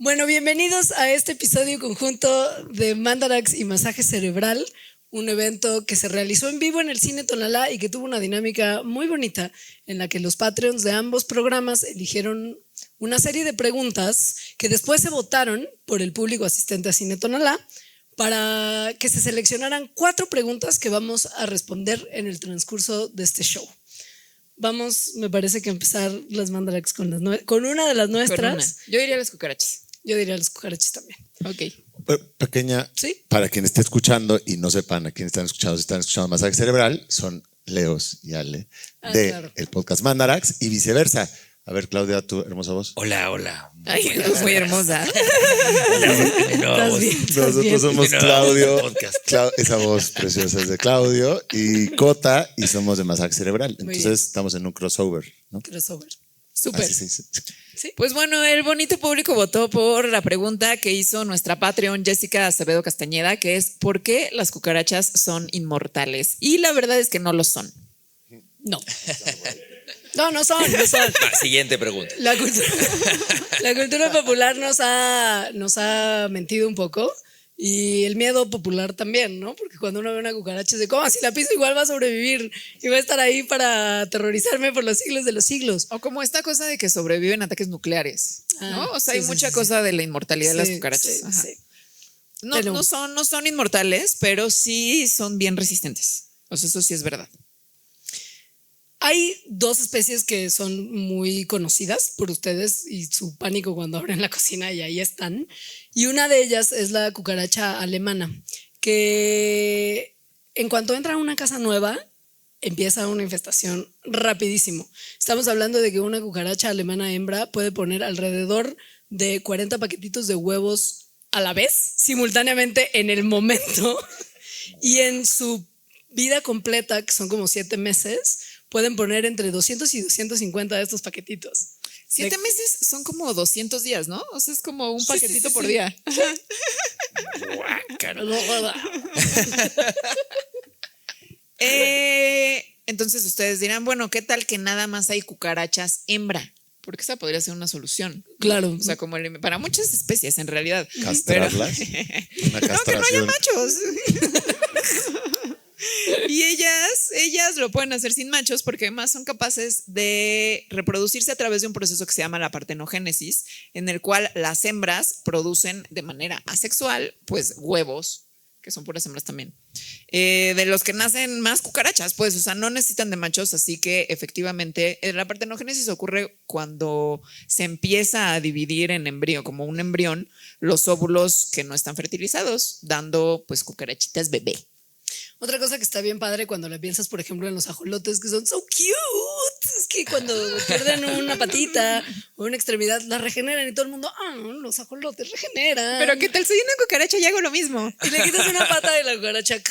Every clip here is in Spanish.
Bueno, bienvenidos a este episodio conjunto de Mandarax y Masaje Cerebral, un evento que se realizó en vivo en el Cine Tonalá y que tuvo una dinámica muy bonita en la que los Patreons de ambos programas eligieron una serie de preguntas que después se votaron por el público asistente a Cine Tonalá para que se seleccionaran 4 preguntas que vamos a responder en el transcurso de este show. Vamos, me parece que empezar las Mandarax con una de las nuestras. Yo diría las cucarachas. Yo diría las cucarachas también. Ok. Pequeña, ¿Sí? para quien esté escuchando y no sepan a quién están escuchando, si están escuchando Masaje Cerebral, son Leos y Ale de claro. el podcast Mandarax y viceversa. A ver, Claudia, tu hermosa voz. Hola. Ay, muy hermosa. ¿Estás bien? Nosotros somos No, Claudio. podcast. Esa voz preciosa es de Claudio y Cota y somos de Masaje Cerebral. Entonces bien. estamos en un crossover, ¿no? Crossover. Súper. Así se dice. Sí. Pues bueno, el bonito público votó por la pregunta que hizo nuestra Patreon Jessica Acevedo Castañeda, que es ¿por qué las cucarachas son inmortales? Y la verdad es que no lo son. No. No son. Siguiente pregunta. La cultura popular nos ha mentido un poco y el miedo popular también, ¿no? Porque cuando uno ve una cucaracha es de ¿cómo? Si la piso igual va a sobrevivir y va a estar ahí para aterrorizarme por los siglos de los siglos. O como esta cosa de que sobreviven ataques nucleares, ¿no? O sea, sí, hay sí, mucha sí, cosa de la inmortalidad de las cucarachas. Sí, Ajá. sí. No, Pero- no son inmortales, pero sí son bien resistentes. O sea, eso sí es verdad. Hay 2 especies que son muy conocidas por ustedes y su pánico cuando abren la cocina y ahí están. Y una de ellas es la cucaracha alemana, que en cuanto entra a una casa nueva, empieza una infestación rapidísimo. Estamos hablando de que una cucaracha alemana hembra puede poner alrededor de 40 paquetitos de huevos a la vez, simultáneamente en el momento. Y en su vida completa, que son como 7 meses, pueden poner entre 200 y 250 de estos paquetitos. 7 meses son como 200 días, ¿no? O sea, es como un Sí, paquetito sí, por sí. día. Entonces ustedes dirán, bueno, ¿qué tal que nada más hay cucarachas hembra? Porque esa podría ser una solución. Claro. O sea, como para muchas especies en realidad. Castrarlas. Una No, que no haya castración. machos. Y ellas lo pueden hacer sin machos porque además son capaces de reproducirse a través de un proceso que se llama la partenogénesis, en el cual las hembras producen de manera asexual, pues huevos, que son puras hembras también, de los que nacen más cucarachas, pues, o sea, no necesitan de machos, así que efectivamente la partenogénesis ocurre cuando se empieza a dividir en embrión, como un embrión, los óvulos que no están fertilizados, dando pues cucarachitas bebé. Otra cosa que está bien padre cuando la piensas, por ejemplo, en los ajolotes, que son so cute, es que cuando pierden una patita o una extremidad, la regeneran y todo el mundo, los ajolotes regeneran. Pero ¿qué tal? Soy una cucaracha y hago lo mismo. Y le quitas una pata y la cucaracha.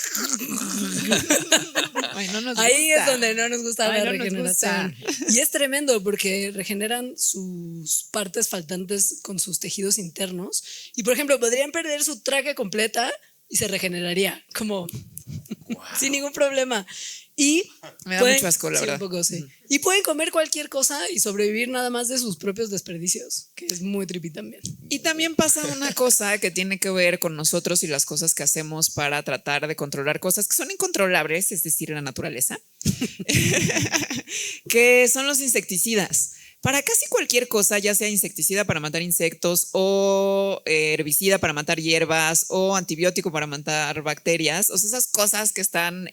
Ay, no nos Ahí gusta. es donde no nos gusta Ay, la no nos regeneración. gusta. Y es tremendo porque regeneran sus partes faltantes con sus tejidos internos. Y por ejemplo, podrían perder su tráquea completa y se regeneraría, como sin ningún problema. Y Me da mucho asco, la sí, verdad. un poco, sí. Y pueden comer cualquier cosa y sobrevivir nada más de sus propios desperdicios, que es muy trippy también. Y también pasa una cosa que tiene que ver con nosotros y las cosas que hacemos para tratar de controlar cosas que son incontrolables, es decir, la naturaleza, que son los insecticidas. Para casi cualquier cosa, ya sea insecticida para matar insectos o herbicida para matar hierbas o antibiótico para matar bacterias, o sea, esas cosas que están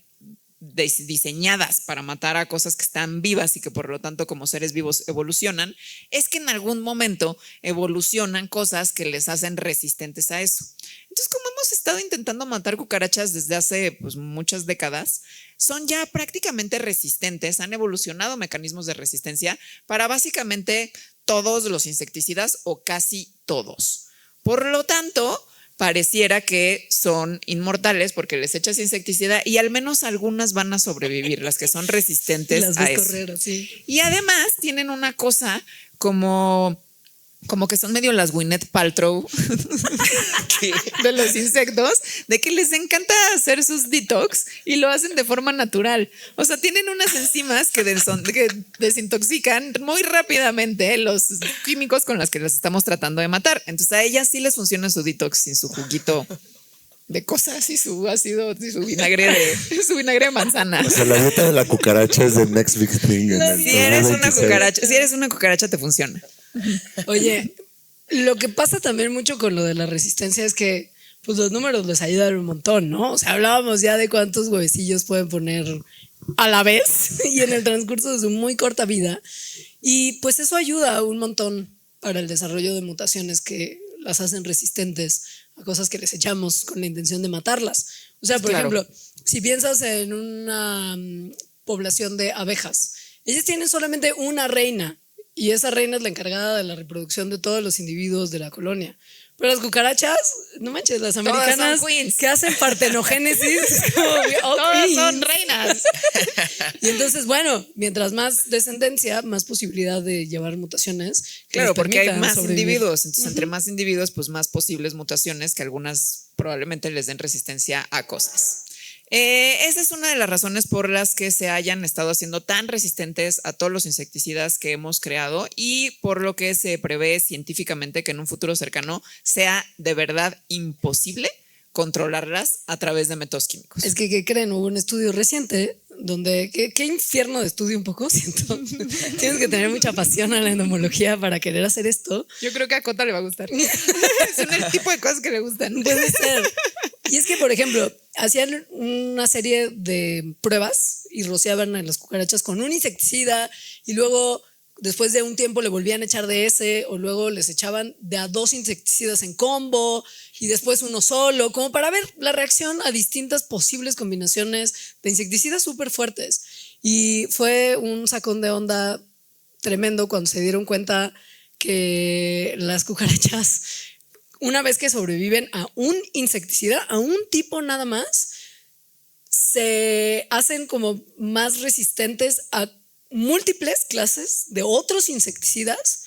diseñadas para matar a cosas que están vivas y que por lo tanto como seres vivos evolucionan, es que en algún momento evolucionan cosas que les hacen resistentes a eso. Entonces, como hemos estado intentando matar cucarachas desde hace pues, muchas décadas, son ya prácticamente resistentes, han evolucionado mecanismos de resistencia para básicamente todos los insecticidas o casi todos. Por lo tanto, pareciera que son inmortales porque les echas insecticida y al menos algunas van a sobrevivir, las que son resistentes Las a ves eso. correr así. Y además tienen una cosa como como que son medio las Gwyneth Paltrow de los insectos, de que les encanta hacer sus detox y lo hacen de forma natural. O sea, tienen unas enzimas que desintoxican muy rápidamente los químicos con los que las estamos tratando de matar. Entonces a ellas sí les funciona su detox sin su juguito de cosas y su ácido y su vinagre de manzana. O sea, la dieta de la cucaracha es the next big thing. Si eres una cucaracha te funciona. Oye, lo que pasa también mucho con lo de la resistencia es que pues los números les ayudan un montón, ¿no? O sea, hablábamos ya de cuántos huevecillos pueden poner a la vez y en el transcurso de su muy corta vida. Y pues eso ayuda un montón para el desarrollo de mutaciones que las hacen resistentes a cosas que les echamos con la intención de matarlas. O sea, por ejemplo, si piensas en una población de abejas, ellas tienen solamente una reina y esa reina es la encargada de la reproducción de todos los individuos de la colonia. Pero las cucarachas, no manches, las americanas que hacen partenogénesis, todas son reinas. Y entonces, bueno, mientras más descendencia, más posibilidad de llevar mutaciones. Claro, porque hay más individuos. Entonces, entre más individuos, pues más posibles mutaciones que algunas probablemente les den resistencia a cosas. Esa es una de las razones por las que se hayan estado haciendo tan resistentes a todos los insecticidas que hemos creado y por lo que se prevé científicamente que en un futuro cercano sea de verdad imposible controlarlas a través de métodos químicos. Es que, ¿qué creen? Hubo un estudio reciente donde, qué infierno de estudio un poco, siento. Tienes que tener mucha pasión a la entomología para querer hacer esto. Yo creo que a Cota le va a gustar. Son el tipo de cosas que le gustan. Puede ser. Y es que, por ejemplo, hacían una serie de pruebas y rociaban a las cucarachas con un insecticida y luego, después de un tiempo, le volvían a echar de ese o luego les echaban de a 2 insecticidas en combo y después uno solo, como para ver la reacción a distintas posibles combinaciones de insecticidas súper fuertes. Y fue un sacón de onda tremendo cuando se dieron cuenta que las cucarachas, una vez que sobreviven a un insecticida, a un tipo nada más, se hacen como más resistentes a múltiples clases de otros insecticidas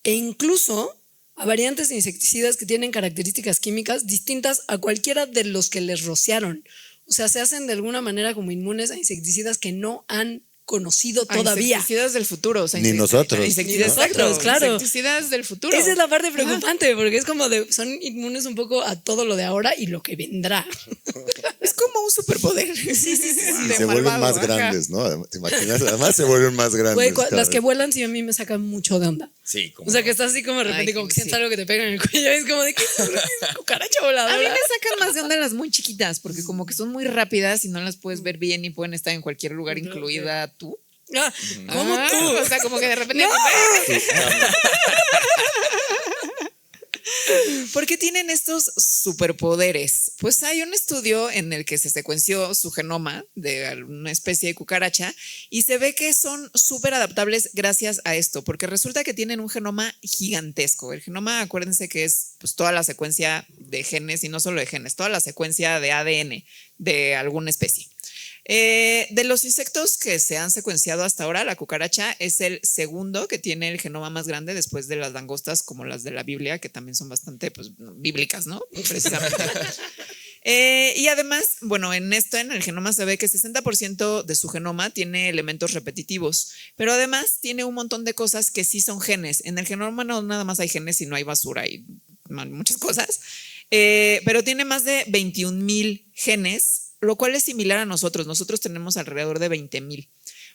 e incluso a variantes de insecticidas que tienen características químicas distintas a cualquiera de los que les rociaron. O sea, se hacen de alguna manera como inmunes a insecticidas que no han conocido todavía. Insecticidas del futuro. O sea, ni nosotros. Insecticidas, claro. Insecticidas del futuro. Esa es la parte preocupante, porque es como son inmunes un poco a todo lo de ahora y lo que vendrá. Es como un superpoder. Sí. Y se vuelven más grandes, ¿no? ¿Te imaginas? Además se vuelven más grandes. Güey, las que vuelan sí a mí me sacan mucho de onda. Sí, como. O sea, que estás así como de repente, como que sientes algo que te pega en el cuello. Es como de que cucaracha voladora. A mí me sacan más de onda las muy chiquitas, porque como que son muy rápidas y no las puedes ver bien y pueden estar en cualquier lugar, incluida tú. ¿Cómo tú? O sea, como que de repente. ¡No! ¿Por qué tienen estos superpoderes? Pues hay un estudio en el que se secuenció su genoma de una especie de cucaracha y se ve que son súper adaptables gracias a esto, porque resulta que tienen un genoma gigantesco. El genoma, acuérdense que es pues toda la secuencia de genes y no solo de genes, toda la secuencia de ADN de alguna especie. De los insectos que se han secuenciado hasta ahora, la cucaracha es el segundo que tiene el genoma más grande después de las langostas, como las de la Biblia, que también son bastante pues, bíblicas, ¿no? Precisamente. Y además, bueno, en el genoma se ve que 60% de su genoma tiene elementos repetitivos, pero además tiene un montón de cosas que sí son genes. En el genoma no nada más hay genes, sino hay basura y muchas cosas, pero tiene más de 21,000 genes, lo cual es similar a nosotros. Nosotros tenemos alrededor de 20,000.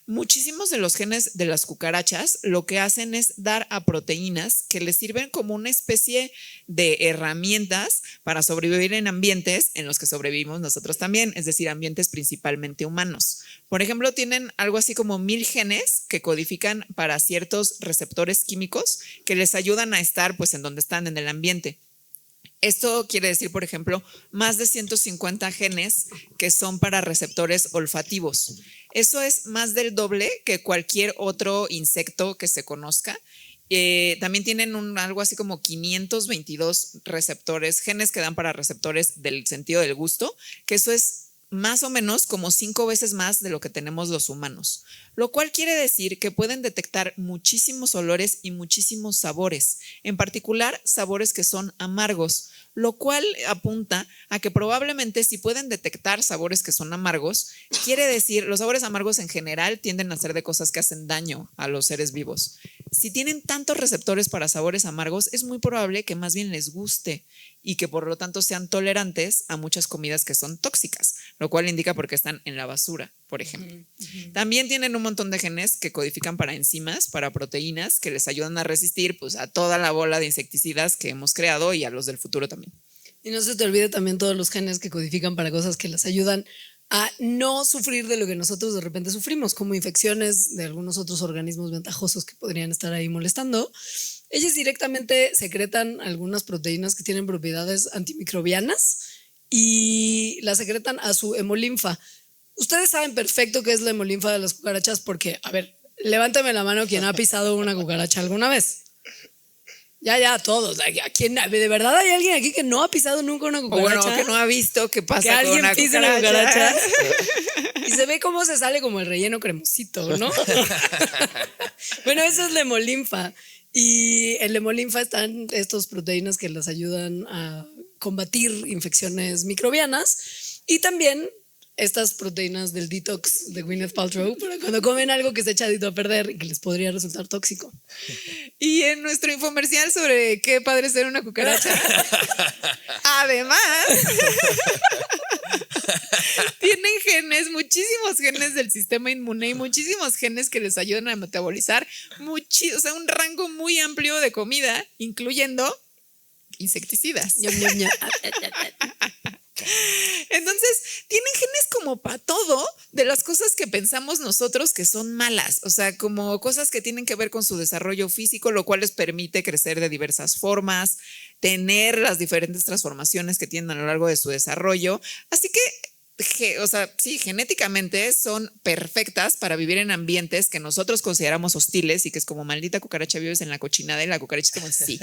Muchísimos de los genes de las cucarachas lo que hacen es dar a proteínas que les sirven como una especie de herramientas para sobrevivir en ambientes en los que sobrevivimos nosotros también, es decir, ambientes principalmente humanos. Por ejemplo, tienen algo así como 1,000 genes que codifican para ciertos receptores químicos que les ayudan a estar pues en donde están en el ambiente. Esto quiere decir, por ejemplo, más de 150 genes que son para receptores olfativos. Eso es más del doble que cualquier otro insecto que se conozca. También tienen algo así como 522 receptores, genes que dan para receptores del sentido del gusto, que eso es más o menos como 5 veces más de lo que tenemos los humanos, lo cual quiere decir que pueden detectar muchísimos olores y muchísimos sabores, en particular sabores que son amargos, lo cual apunta a que probablemente si pueden detectar sabores que son amargos, quiere decir, los sabores amargos en general tienden a ser de cosas que hacen daño a los seres vivos. Si tienen tantos receptores para sabores amargos, es muy probable que más bien les guste y que por lo tanto sean tolerantes a muchas comidas que son tóxicas, lo cual indica por qué están en la basura, por ejemplo. También tienen un montón de genes que codifican para enzimas, para proteínas, que les ayudan a resistir pues, a toda la bola de insecticidas que hemos creado y a los del futuro también. Y no se te olvide también todos los genes que codifican para cosas que les ayudan a no sufrir de lo que nosotros de repente sufrimos, como infecciones de algunos otros organismos ventajosos que podrían estar ahí molestando. Ellas directamente secretan algunas proteínas que tienen propiedades antimicrobianas y las secretan a su hemolinfa. Ustedes saben perfecto qué es la hemolinfa de las cucarachas porque, a ver, levántame la mano quien ha pisado una cucaracha alguna vez. Ya, todos. ¿De verdad hay alguien aquí que no ha pisado nunca una cucaracha? O bueno, que no ha visto qué pasa que con alguien una pise una cucaracha. cucaracha y se ve cómo se sale como el relleno cremosito, ¿no? Bueno, eso es la hemolinfa. Y en la hemolinfa están estas proteínas que las ayudan a combatir infecciones microbianas y también estas proteínas del detox de Gwyneth Paltrow para cuando comen algo que está echadito a perder y que les podría resultar tóxico. Y en nuestro infomercial sobre qué padre ser una cucaracha, además, tienen genes, muchísimos genes del sistema inmune y muchísimos genes que les ayudan a metabolizar o sea, un rango muy amplio de comida, incluyendo insecticidas. Ñam, ñam, ñam. Entonces, tienen genes como para todo de las cosas que pensamos nosotros que son malas, o sea, como cosas que tienen que ver con su desarrollo físico, lo cual les permite crecer de diversas formas, tener las diferentes transformaciones que tienen a lo largo de su desarrollo. Así que, o sea, sí, genéticamente son perfectas para vivir en ambientes que nosotros consideramos hostiles y que es como maldita cucaracha, vives en la cochinada y la cucaracha es como sí,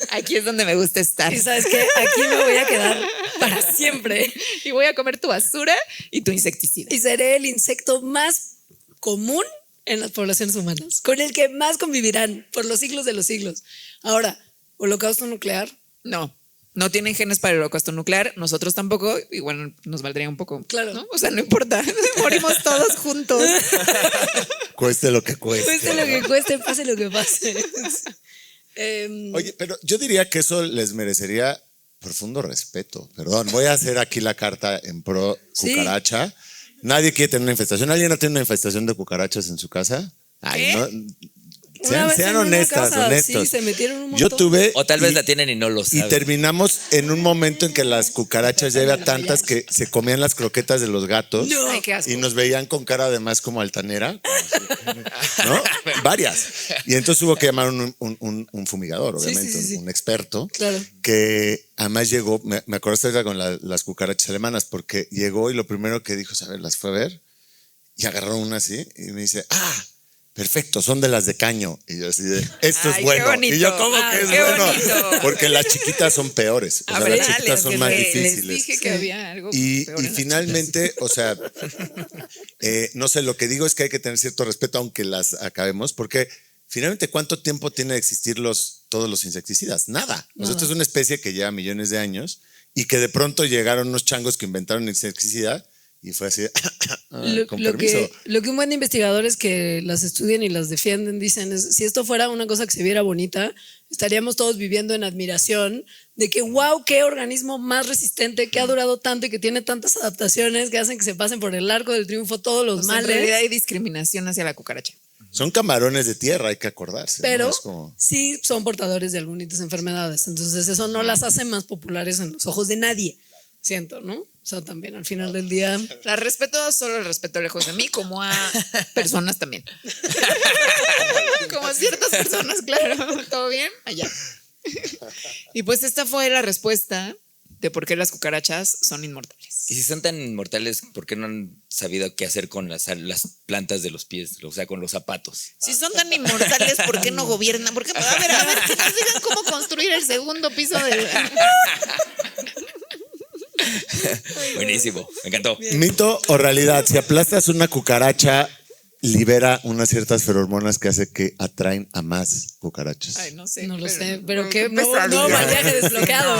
aquí es donde me gusta estar. Y sabes qué, aquí me voy a quedar para siempre Y voy a comer tu basura y tu insecticida. y seré el insecto más común en las poblaciones humanas, con el que más convivirán por los siglos de los siglos. Ahora, holocausto nuclear. No tienen genes para el holocausto nuclear, nosotros tampoco, y bueno, nos valdría un poco. Claro. ¿No? O sea, no importa, morimos todos juntos. Cueste lo que cueste. Cueste lo que cueste, pase lo que pase. Oye, pero yo diría que eso les merecería profundo respeto. Perdón, voy a hacer aquí la carta en pro Sí. cucaracha. Nadie quiere tener una infestación. ¿Alguien no tiene una infestación de cucarachas en su casa? Ay, ¿Qué? no. Una vez Sean en una honestas, casa, honestos. sí, se metieron un Yo montón. tuve. O tal vez y- la tienen y no lo Y saben. terminamos en un momento en que las cucarachas ya eran tantas que se comían las croquetas de los gatos. No. Ay, qué asco. Y nos veían con cara además como altanera, como así, ¿no? Varias. Y entonces hubo que llamar un fumigador, Sí, obviamente, sí. un experto, Claro. que además llegó, me acordaste ahorita con las cucarachas alemanas, porque llegó y lo primero que dijo, ¿sabes? Las fue a ver y agarró una así y me dice, perfecto, son de las de caño. Y yo así de, esto Ay, es qué bueno. bonito. Y yo, ¿cómo Ay, que es qué bueno? bonito. Porque las chiquitas son peores. O sea, Hablé, las chiquitas son más les difíciles. dije que había algo Y peor en las finalmente, o sea, no sé, lo que digo es que hay que tener cierto respeto aunque las acabemos, porque finalmente, ¿cuánto tiempo tiene de existir todos los insecticidas? Nada. O sea, esto es una especie que lleva millones de años y que de pronto llegaron unos changos que inventaron insecticida y fue así, con permiso. Lo que un buen investigador es que las estudian y las defienden, dicen, es, si esto fuera una cosa que se viera bonita, estaríamos todos viviendo en admiración de que, wow, qué organismo más resistente, que ha durado tanto y que tiene tantas adaptaciones que hacen que se pasen por el arco del triunfo todos los O sea, en males. realidad hay discriminación hacia la cucaracha. Son camarones de tierra, hay que acordarse. ¿no? Pero Es como- sí son portadores de algunas enfermedades. Entonces eso no las hace más populares en los ojos de nadie, siento, ¿no? O sea, también al final del día... La respeto, solo el respeto lejos de mí, como a personas también. Como a ciertas personas, claro. ¿Todo bien? Allá. Y pues esta fue la respuesta de por qué las cucarachas son inmortales. Y si son tan inmortales, ¿por qué no han sabido qué hacer con las plantas de los pies? O sea, con los zapatos. Si son tan inmortales, ¿por qué no gobiernan? ¿Por qué? A ver, que nos digan cómo construir el segundo piso del... Buenísimo, me encantó. ¿Mito o realidad? Si aplastas una cucaracha, libera unas ciertas feromonas que hace que atraen a más cucarachas. Ay, no sé. No lo sé, pero qué pesadilla. nuevo maquillaje desbloqueado.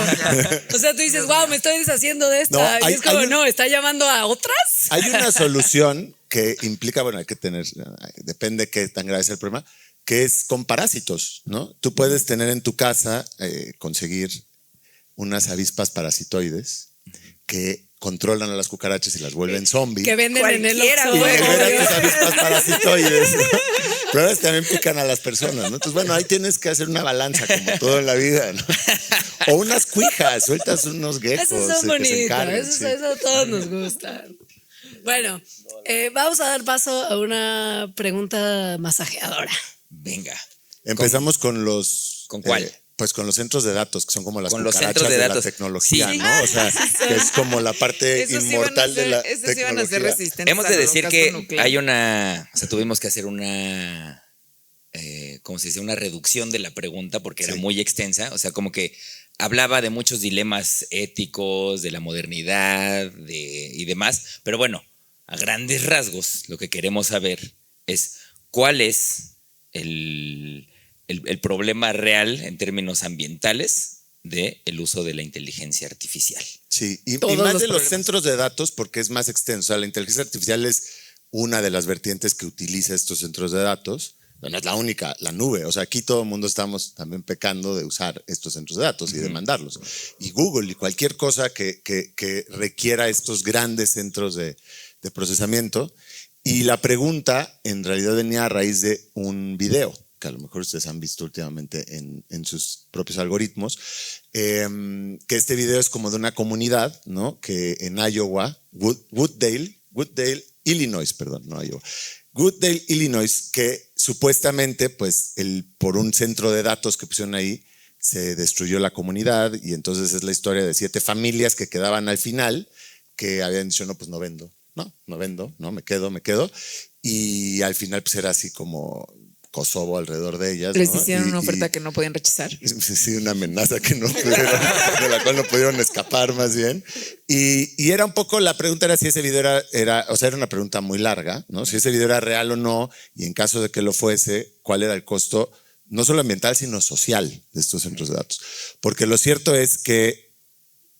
O sea, tú dices, wow, me estoy deshaciendo de esta. No, y es como, hay un- no, está llamando a otras. Hay una solución que implica, bueno, hay que tener, depende qué tan grave es el problema, que es con parásitos, ¿no? Tú puedes tener en tu casa, conseguir unas avispas parasitoides que controlan a las cucarachas y las vuelven zombies. Que venden en el Cualquiera, Oxxo. Y güey. liberan tus avispas parasitoides, ¿no? Pero ahora también pican a las personas, ¿no? Entonces, bueno, ahí tienes que hacer una balanza, como todo en la vida, ¿no? O unas cuijas, sueltas unos geckos. Esos son que se bonitos, encarguen, esos, sí. eso a todos nos gustan. Bueno, vamos a dar paso a una pregunta masajeadora. Venga. Empezamos con los... ¿Con cuál? Pues con los centros de datos, que son como las Con los cucarachas centros de la datos. tecnología, Sí. ¿no? O sea, que es como la parte Esos inmortal de la esos iban a ser tecnología. resistentes. Hemos de al decir holocausto que nuclear. hay una, o sea, tuvimos que hacer una, ¿cómo se dice? Una reducción de la pregunta porque era Sí. muy extensa, o sea, como que hablaba de muchos dilemas éticos, de la modernidad y demás, pero bueno, a grandes rasgos lo que queremos saber es cuál es el problema real en términos ambientales del uso de la inteligencia artificial. Sí, y Todos más los de los problemas. centros de datos porque es más extenso. O sea, la inteligencia artificial es una de las vertientes que utiliza estos centros de datos. No es la única, la nube. O sea, aquí todo el mundo estamos también pecando de usar estos centros de datos y de mandarlos. Y Google y cualquier cosa que requiera estos grandes centros de procesamiento. Y la pregunta en realidad venía a raíz de un video que a lo mejor ustedes han visto últimamente en sus propios algoritmos, que este video es como de una comunidad, ¿no? Que en Iowa, Wooddale, Illinois, perdón, no Iowa, Wooddale, Illinois, que supuestamente, pues, por un centro de datos que pusieron ahí, se destruyó la comunidad y entonces es la historia de 7 familias que quedaban al final, que habían dicho, no, pues no vendo, no, me quedo. Y al final, pues era así como Kosovo alrededor de ellas. Les ¿no? hicieron Y- una oferta y- que no podían rechazar. Sí, una amenaza que no pudieron, de la cual no pudieron escapar más bien. Y era un poco, la pregunta era si ese video era una pregunta muy larga, ¿no? Si ese video era real o no, y en caso de que lo fuese, cuál era el costo, no solo ambiental, sino social de estos centros de datos. Porque lo cierto es que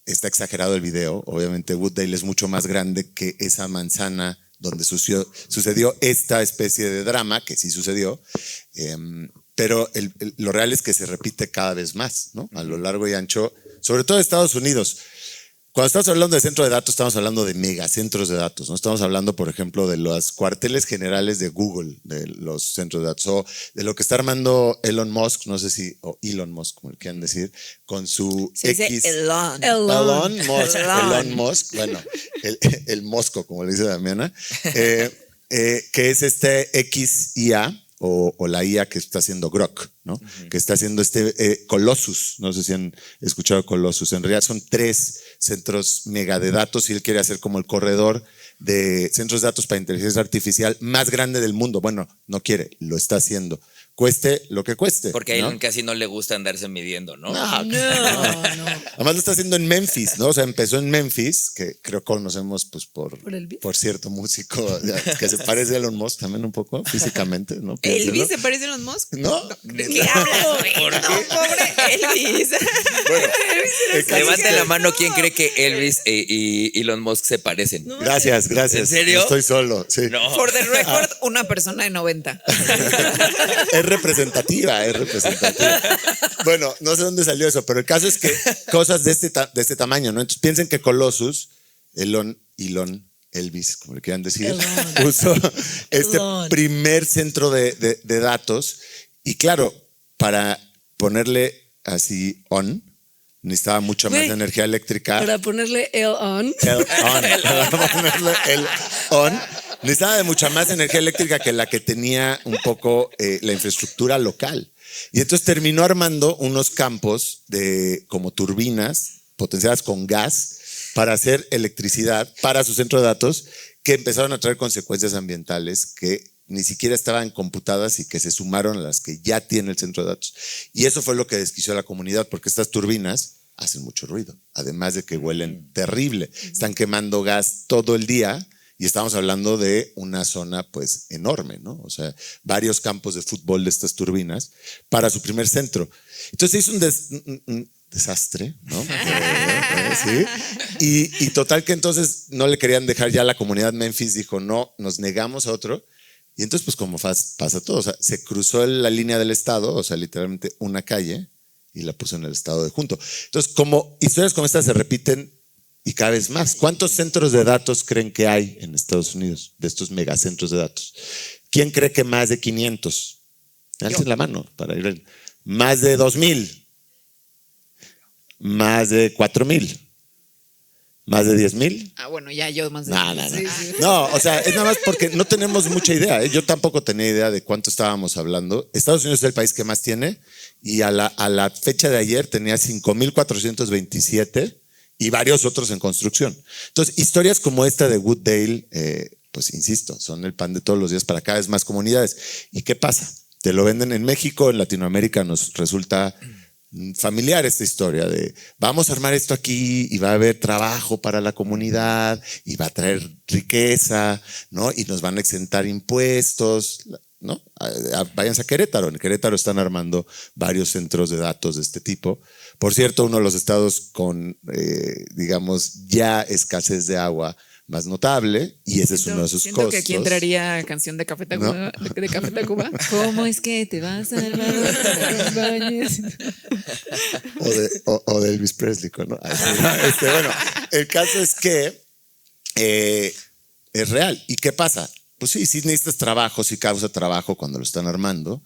está exagerado el video, obviamente Wooddale es mucho más grande que esa manzana donde sucedió esta especie de drama, que sí sucedió, pero lo real es que se repite cada vez más, ¿no? A lo largo y ancho, sobre todo en Estados Unidos. Cuando estamos hablando de centro de datos, estamos hablando de megacentros de datos, ¿no? Estamos hablando, por ejemplo, de los cuarteles generales de Google, de los centros de datos, o de lo que está armando Elon Musk, no sé si, o Elon Musk, como le quieran decir, con su Se dice X. Elon. Elon Musk, Elon. Elon Musk, bueno, el mosco, como le dice Damiana, que es este XIA o la IA que está haciendo Grok, ¿no? Que está haciendo Colossus, no sé si han escuchado Colossus, en realidad son 3 centros mega de datos y él quiere hacer como el corredor de centros de datos para inteligencia artificial más grande del mundo. Bueno, no quiere, lo está haciendo. Cueste lo que cueste. Porque a él ¿no? casi no le gusta andarse midiendo, ¿no? No, No. Además lo está haciendo en Memphis, ¿no? O sea, empezó en Memphis, que creo que conocemos pues ¿Por Elvis? por cierto músico que se parece a Elon Musk también un poco físicamente, ¿no? Piénselo. ¿Elvis se parece a Elon Musk? ¿No? ¿De qué hablas, güey? No, pobre Elvis. Levante la mano quien cree que Elvis y Elon Musk se parecen. Gracias. ¿En serio? No estoy solo, sí. No. For the record, una persona de 90. Es representativa. Bueno, no sé dónde salió eso, pero el caso es que cosas de este tamaño, ¿no? Entonces piensen que Colossus, Elon, Elvis, como le quieran decir, Elon. usó este Elon. primer centro de datos y claro, para ponerle así on, necesitaba mucha más Güey, energía eléctrica. Para ponerle el on. Para ponerle el on, necesitaba de mucha más energía eléctrica que la que tenía un poco la infraestructura local. Y entonces terminó armando unos campos de como turbinas potenciadas con gas para hacer electricidad para su centro de datos que empezaron a traer consecuencias ambientales que ni siquiera estaban computadas y que se sumaron a las que ya tiene el centro de datos. Y eso fue lo que desquició a la comunidad, porque estas turbinas hacen mucho ruido. Además de que huelen terrible. Están quemando gas todo el día y estamos hablando de una zona pues enorme, ¿no? O sea, varios campos de fútbol de estas turbinas para su primer centro. Entonces se hizo un desastre, ¿no? Sí. Y total que entonces no le querían dejar ya, la comunidad Memphis dijo, no, nos negamos a otro. Y entonces pues como pasa todo, o sea, se cruzó la línea del estado, o sea, literalmente una calle, y la puso en el estado de junto. Entonces, como historias como estas se repiten y cada vez más. ¿Cuántos centros de datos creen que hay en Estados Unidos, de estos megacentros de datos? ¿Quién cree que más de 500? Alcen la mano para ir. Más de 2,000. Más de 4,000. ¿Más de 10,000? Bueno, ya yo más de... No. Sí, sí. No, o sea, es nada más porque no tenemos mucha idea. Yo tampoco tenía idea de cuánto estábamos hablando. Estados Unidos es el país que más tiene y a la fecha de ayer tenía 5,427 y varios otros en construcción. Entonces, historias como esta de Wooddale, pues insisto, son el pan de todos los días para cada vez más comunidades. ¿Y qué pasa? Te lo venden en México, en Latinoamérica nos resulta familiar esta historia de vamos a armar esto aquí y va a haber trabajo para la comunidad y va a traer riqueza, ¿no? Y nos van a exentar impuestos, ¿no? Váyanse a Querétaro. En Querétaro están armando varios centros de datos de este tipo. Por cierto, uno de los estados con, digamos, ya escasez de agua más notable, y ese es uno de sus siento costos. Que aquí entraría canción de Café Tacuba, ¿no? de Café Tacuba. ¿Cómo es que te vas a o de Elvis Presley, ¿no? Bueno, el caso es que es real. ¿Y qué pasa? Pues sí necesitas trabajo, sí causa trabajo cuando lo están armando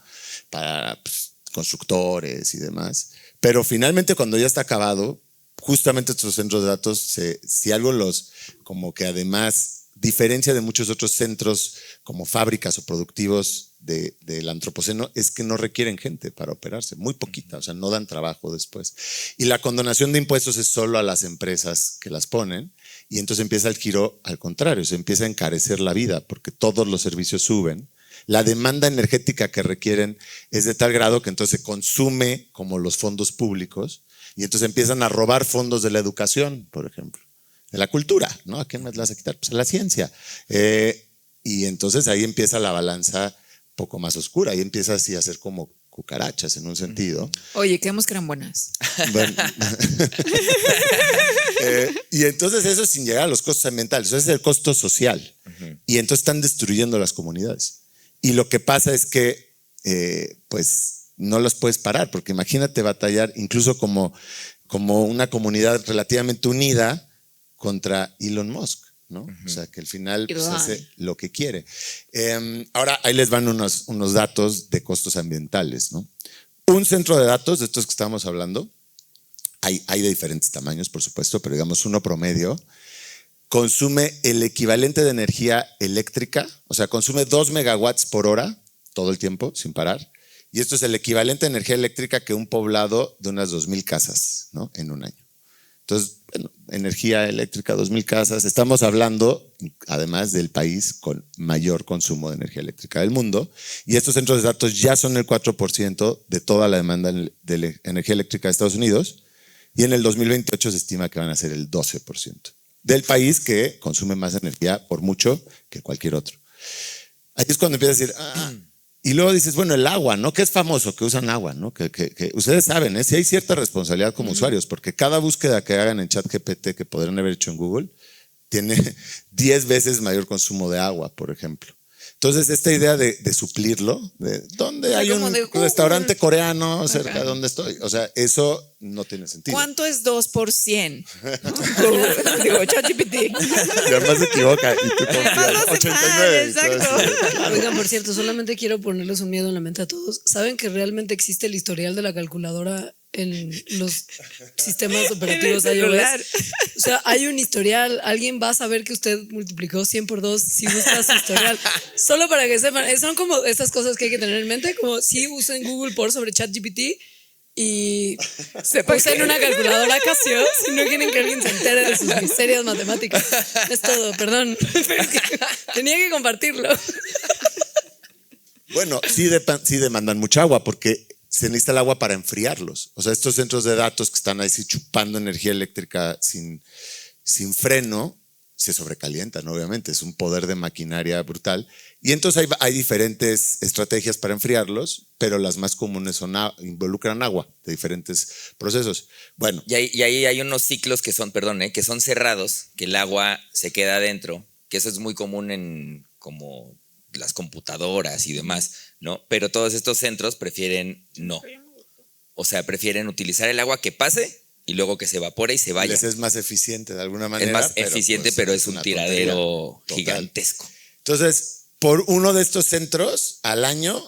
para pues, constructores y demás, pero finalmente cuando ya está acabado, justamente estos centros de datos, si algo los como que además diferencia de muchos otros centros como fábricas o productivos del antropoceno, es que no requieren gente para operarse, muy poquita, o sea, no dan trabajo después. Y la condonación de impuestos es solo a las empresas que las ponen, y entonces empieza el giro al contrario, se empieza a encarecer la vida porque todos los servicios suben. La demanda energética que requieren es de tal grado que entonces se consume como los fondos públicos. Y entonces empiezan a robar fondos de la educación, por ejemplo, de la cultura, ¿no? ¿A quién más le vas a quitar? Pues a la ciencia. Y entonces ahí empieza la balanza poco más oscura, y empieza así a ser como cucarachas en un sentido. Oye, creemos que eran buenas. Bueno, y entonces eso sin llegar a los costos ambientales, eso es el costo social. Y entonces están destruyendo las comunidades. Y lo que pasa es que, pues, no los puedes parar, porque imagínate batallar incluso como una comunidad relativamente unida contra Elon Musk, ¿no? O sea, que al final pues, hace lo que quiere. Ahora, ahí les van unos datos de costos ambientales, ¿no? Un centro de datos, de estos que estamos hablando, hay de diferentes tamaños, por supuesto, pero digamos uno promedio, consume el equivalente de energía eléctrica, o sea, consume 2 megawatts por hora, todo el tiempo, sin parar. Y esto es el equivalente de energía eléctrica que un poblado de unas 2,000 casas, ¿no? En un año. Entonces, bueno, energía eléctrica, 2,000 casas. Estamos hablando, además, del país con mayor consumo de energía eléctrica del mundo. Y estos centros de datos ya son el 4% de toda la demanda de energía eléctrica de Estados Unidos. Y en el 2028 se estima que van a ser el 12% del país que consume más energía por mucho que cualquier otro. Ahí es cuando empiezas a decir, y luego dices, bueno, el agua, ¿no? Que es famoso que usan agua, ¿no? Que ustedes saben, ¿eh? Si hay cierta responsabilidad como usuarios, porque cada búsqueda que hagan en ChatGPT que podrían haber hecho en Google tiene 10 veces mayor consumo de agua, por ejemplo. Entonces, esta idea de suplirlo, de dónde hay un restaurante coreano cerca de donde estoy, o sea, eso no tiene sentido. ¿Cuánto es 2 por 100? Digo, ChatGPT. Y además se equivoca y tú confías. 89. Exacto. Oigan, por cierto, solamente quiero ponerles un miedo en la mente a todos. ¿Saben que realmente existe el historial de la calculadora en los sistemas operativos iOS? O sea, hay un historial. Alguien va a saber que usted multiplicó 100 por 2 si busca su historial. Solo para que sepan, son como estas cosas que hay que tener en mente, como si usen Google por sobre ChatGPT y usen una calculadora Casio si no quieren que alguien se entere de sus miserias matemáticas. Es todo, perdón. Pero es que tenía que compartirlo. Bueno, sí demandan mucha agua porque se necesita el agua para enfriarlos. O sea, estos centros de datos que están ahí chupando energía eléctrica sin freno, se sobrecalientan, obviamente. Es un poder de maquinaria brutal. Y entonces hay diferentes estrategias para enfriarlos, pero las más comunes involucran agua de diferentes procesos. Bueno. Y ahí hay unos ciclos que son, que son cerrados, que el agua se queda adentro, que eso es muy común en como las computadoras y demás, ¿no? Pero todos estos centros prefieren no. O sea, prefieren utilizar el agua que pase y luego que se evapore y se vaya. Es más eficiente de alguna manera. Es más eficiente, pues, pero es un tiradero gigantesco. Entonces, por uno de estos centros, al año,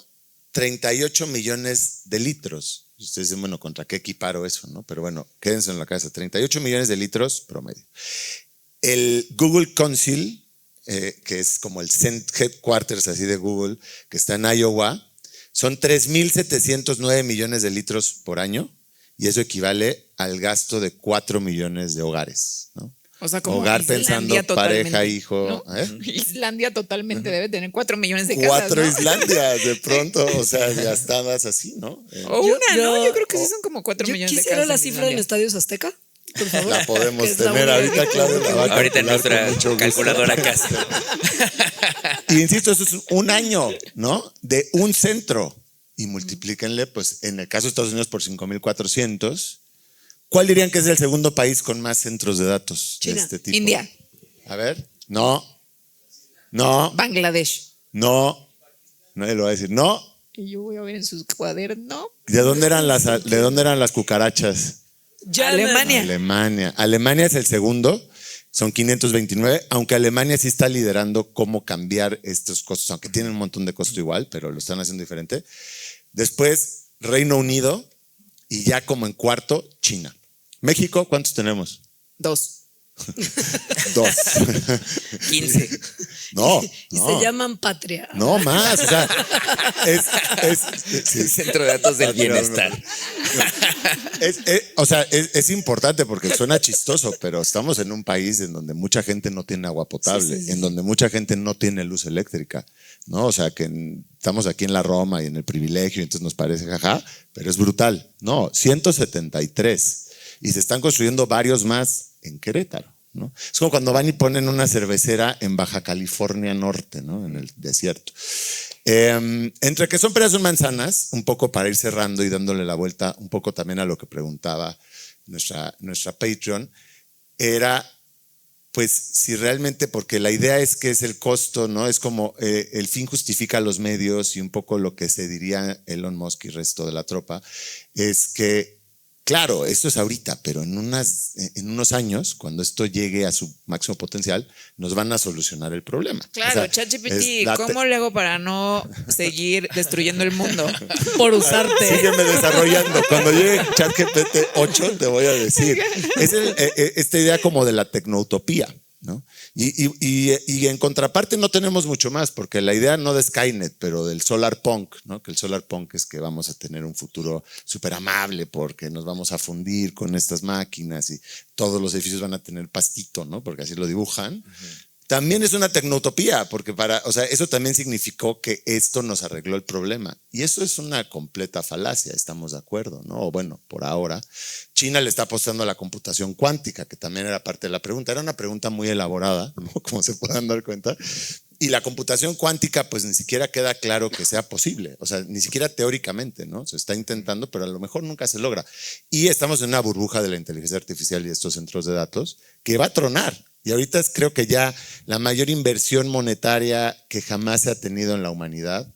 38 millones de litros. Y ustedes dicen, bueno, ¿contra qué equiparo eso, no? Pero bueno, quédense en la cabeza, 38 millones de litros promedio. El Google Council, que es como el headquarters así de Google, que está en Iowa, son 3.709 millones de litros por año. Y eso equivale al gasto de 4 millones de hogares, ¿no? O sea, como hogar Islandia pensando pareja, hijo. ¿no? Islandia totalmente debe tener 4 millones de casas, 4 ¿no? Islandias, de pronto, o sea, gastadas así, ¿no? O una, ¿no? Yo creo que sí son como 4 millones de casas. Quisiera la cifra en Estadios Azteca, por favor. La podemos tener ahorita, claro. Ahorita en nuestra calculadora casa. Y insisto, eso es un año, ¿no? De un centro. Y multiplíquenle, pues, en el caso de Estados Unidos por 5.400. ¿Cuál dirían que es el segundo país con más centros de datos China. de este tipo? India. A ver, no. Bangladesh. No. Nadie lo va a decir. No. Y yo voy a ver en sus cuadernos. ¿De dónde eran las cucarachas? Alemania. Alemania es el segundo. Son 529, aunque Alemania sí está liderando cómo cambiar estos costos, aunque tienen un montón de costo igual, pero lo están haciendo diferente. Después, Reino Unido, y ya como en cuarto, China. México, ¿cuántos tenemos? 2. 2. 15. No. Y se llaman patria. No, más. O sea, El Centro de Datos del Bienestar. Es importante porque suena chistoso, pero estamos en un país en donde mucha gente no tiene agua potable, en donde mucha gente no tiene luz eléctrica, ¿no? O sea, que estamos aquí en la Roma y en el privilegio, entonces nos parece jaja, pero es brutal. No, 173. Y se están construyendo varios más en Querétaro, ¿no? Es como cuando van y ponen una cervecera en Baja California Norte, ¿no? En el desierto. Entre que son peras son manzanas, un poco para ir cerrando y dándole la vuelta un poco también a lo que preguntaba nuestra Patreon, era pues si realmente, porque la idea es que es el costo, ¿no? Es como el fin justifica los medios, y un poco lo que se diría Elon Musk y el resto de la tropa, es que claro, esto es ahorita, pero en unos años, cuando esto llegue a su máximo potencial, nos van a solucionar el problema. Claro, o sea, ChatGPT, ¿cómo le hago para no seguir destruyendo el mundo? Por usarte. Sígueme desarrollando. Cuando llegue ChatGPT 8 te voy a decir. Es esta idea como de la tecnoutopía, ¿no? Y en contraparte no tenemos mucho más, porque la idea no de Skynet, pero del solar punk, ¿no? Que el solar punk es que vamos a tener un futuro súper amable porque nos vamos a fundir con estas máquinas y todos los edificios van a tener pastito, ¿no? Porque así lo dibujan. También es una tecnoutopía, porque eso también significó que esto nos arregló el problema. Y eso es una completa falacia, estamos de acuerdo, ¿no? O bueno, por ahora. China le está apostando a la computación cuántica, que también era parte de la pregunta. Era una pregunta muy elaborada, ¿no? Como se puedan dar cuenta. Y la computación cuántica, pues ni siquiera queda claro que sea posible. O sea, ni siquiera teóricamente, ¿no? Se está intentando, pero a lo mejor nunca se logra. Y estamos en una burbuja de la inteligencia artificial y estos centros de datos que va a tronar. Y ahorita creo que ya la mayor inversión monetaria que jamás se ha tenido en la humanidad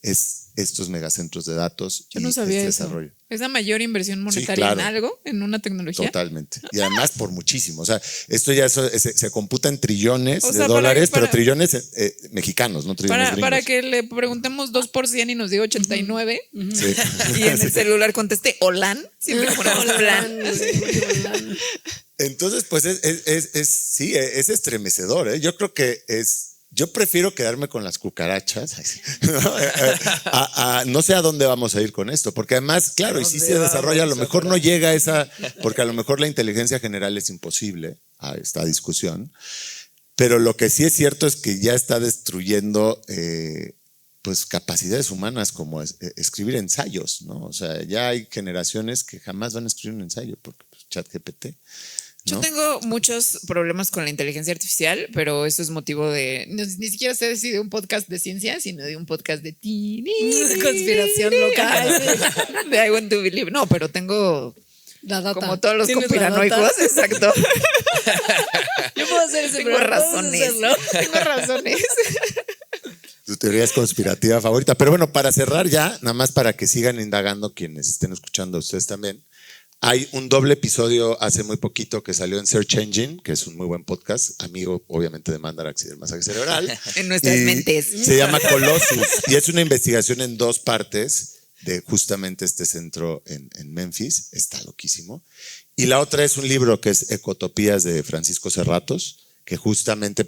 es estos megacentros de datos. Yo no sabía este eso. desarrollo. ¿Es la mayor inversión monetaria claro. en algo? ¿En una tecnología? Totalmente. Y además por muchísimo. O sea, esto ya se computa en trillones O sea, de dólares, para- pero trillones mexicanos, no trillones gringos. Para que le preguntemos 2% y nos diga 89. Sí. Y en el celular conteste Olan. Siempre ponemos plan. Entonces, pues sí, es estremecedor, ¿eh? Yo creo que yo prefiero quedarme con las cucarachas, ¿no? No sé a dónde vamos a ir con esto, porque además, claro, y si se desarrolla, a lo mejor no llega a esa, porque a lo mejor la inteligencia general es imposible a esta discusión, pero lo que sí es cierto es que ya está destruyendo pues capacidades humanas como escribir ensayos, ¿no? O sea, ya hay generaciones que jamás van a escribir un ensayo porque pues, ChatGPT. Yo ¿no? tengo muchos problemas con la inteligencia artificial, pero eso es motivo de ni siquiera sé si de un podcast de ciencia, sino de un podcast de Conspiración local. de I Want to Believe. No, pero tengo La data. como todos los ¿Tienes la conspiranoicos, data? exacto. Yo puedo hacer ese Tengo programa, ¿puedo razones. hacerlo? Tengo razones. Tu teoría es conspirativa favorita. Pero bueno, para cerrar ya, nada más para que sigan indagando quienes estén escuchando a ustedes también. Hay un doble episodio hace muy poquito que salió en Search Engine, que es un muy buen podcast, amigo obviamente de Mandarax y del masaje cerebral. En nuestras Y mentes. Se llama Colossus y es una investigación en 2 partes de justamente este centro en Memphis. Está loquísimo. Y la otra es un libro que es Ecotopías de Francisco Serratos, que justamente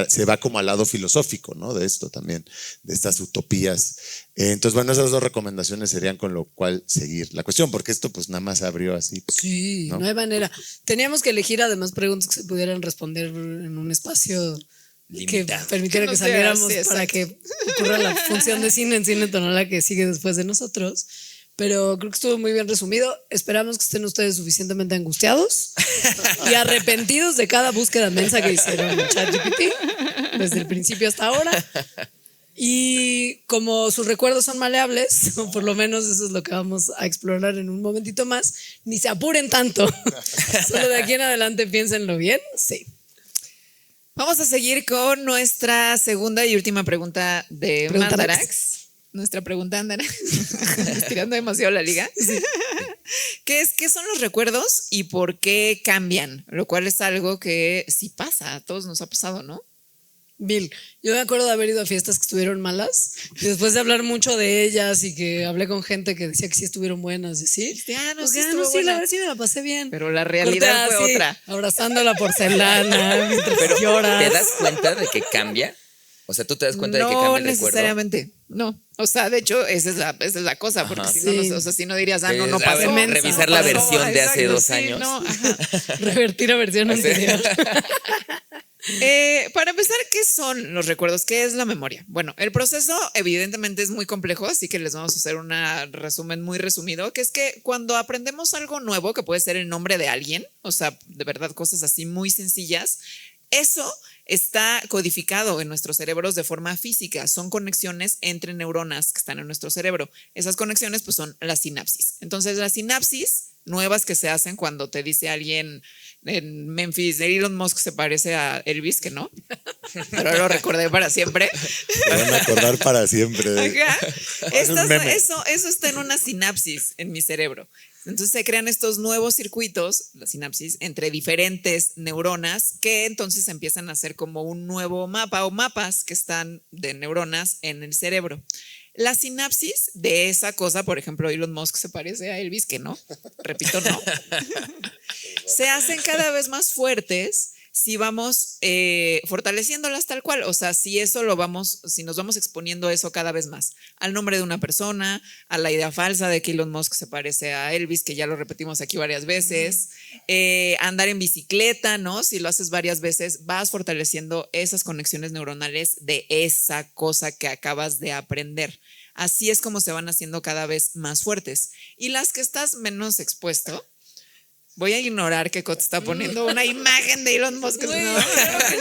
se va como al lado filosófico, ¿no? De esto también, de estas utopías. Entonces, bueno, esas 2 recomendaciones serían con lo cual seguir la cuestión, porque esto pues nada más se abrió así. Sí, ¿no? no hay manera. Teníamos que elegir además preguntas que se pudieran responder en un espacio Limitado. que permitiera Que no que sea saliéramos así, para exacto. que ocurra la función de cine en Cine Tonalá que sigue después de nosotros. Pero creo que estuvo muy bien resumido. Esperamos que estén ustedes suficientemente angustiados y arrepentidos de cada búsqueda mensa que hicieron en ChatGPT desde el principio hasta ahora. Y como sus recuerdos son maleables, o por lo menos eso es lo que vamos a explorar en un momentito más, ni se apuren tanto. Solo de aquí en adelante piénsenlo bien. Sí. Vamos a seguir con nuestra segunda y última pregunta de Pregunta Mandarax. Nuestra pregunta Andarax. Estirando demasiado la liga. ¿Qué son los recuerdos y por qué cambian? Lo cual es algo que sí pasa, a todos nos ha pasado, ¿no? Bill, yo me acuerdo de haber ido a fiestas que estuvieron malas y después de hablar mucho de ellas y que hablé con gente que decía que sí estuvieron buenas y sí. Dijiste, no, Pues, sí no, estuvo sí, buena. la verdad sí me la pasé bien. Pero la realidad Corté fue así, otra. abrazando la porcelana mientras Pero lloras. ¿te das cuenta de que cambia? O sea, ¿tú te das cuenta de que No cambia el recuerdo? necesariamente, no. O sea, de hecho, esa es la cosa, porque Ajá. si no, Sí. o sea, si no dirías, A no ver, pasó. revisar no la pasó, versión de hace 2 sí, años. no, ajá. Revertir a versión anterior. Para empezar, ¿qué son los recuerdos? ¿Qué es la memoria? Bueno, el proceso evidentemente es muy complejo, así que les vamos a hacer un resumen muy resumido, que es que cuando aprendemos algo nuevo, que puede ser el nombre de alguien, o sea, de verdad cosas así muy sencillas, eso está codificado en nuestros cerebros de forma física. Son conexiones entre neuronas que están en nuestro cerebro. Esas conexiones pues son las sinapsis. Entonces las sinapsis nuevas que se hacen cuando te dice alguien en Memphis, Elon Musk se parece a Elvis, que no, pero lo recordé para siempre. Te van a acordar para siempre. Ajá. Es un meme. Eso está en una sinapsis en mi cerebro. Entonces se crean estos nuevos circuitos, la sinapsis, entre diferentes neuronas que entonces empiezan a hacer como un nuevo mapa o mapas que están de neuronas en el cerebro. La sinapsis de esa cosa, por ejemplo, Elon Musk se parece a Elvis, que no, repito, no, se hacen cada vez más fuertes si vamos fortaleciéndolas tal cual. O sea, si nos vamos exponiendo eso cada vez más al nombre de una persona, a la idea falsa de que Elon Musk se parece a Elvis, que ya lo repetimos aquí varias veces, andar en bicicleta, ¿no? Si lo haces varias veces, vas fortaleciendo esas conexiones neuronales de esa cosa que acabas de aprender. Así es como se van haciendo cada vez más fuertes. Y las que estás menos expuesto, voy a ignorar que Cot está poniendo una imagen de Elon Musk. No, claro que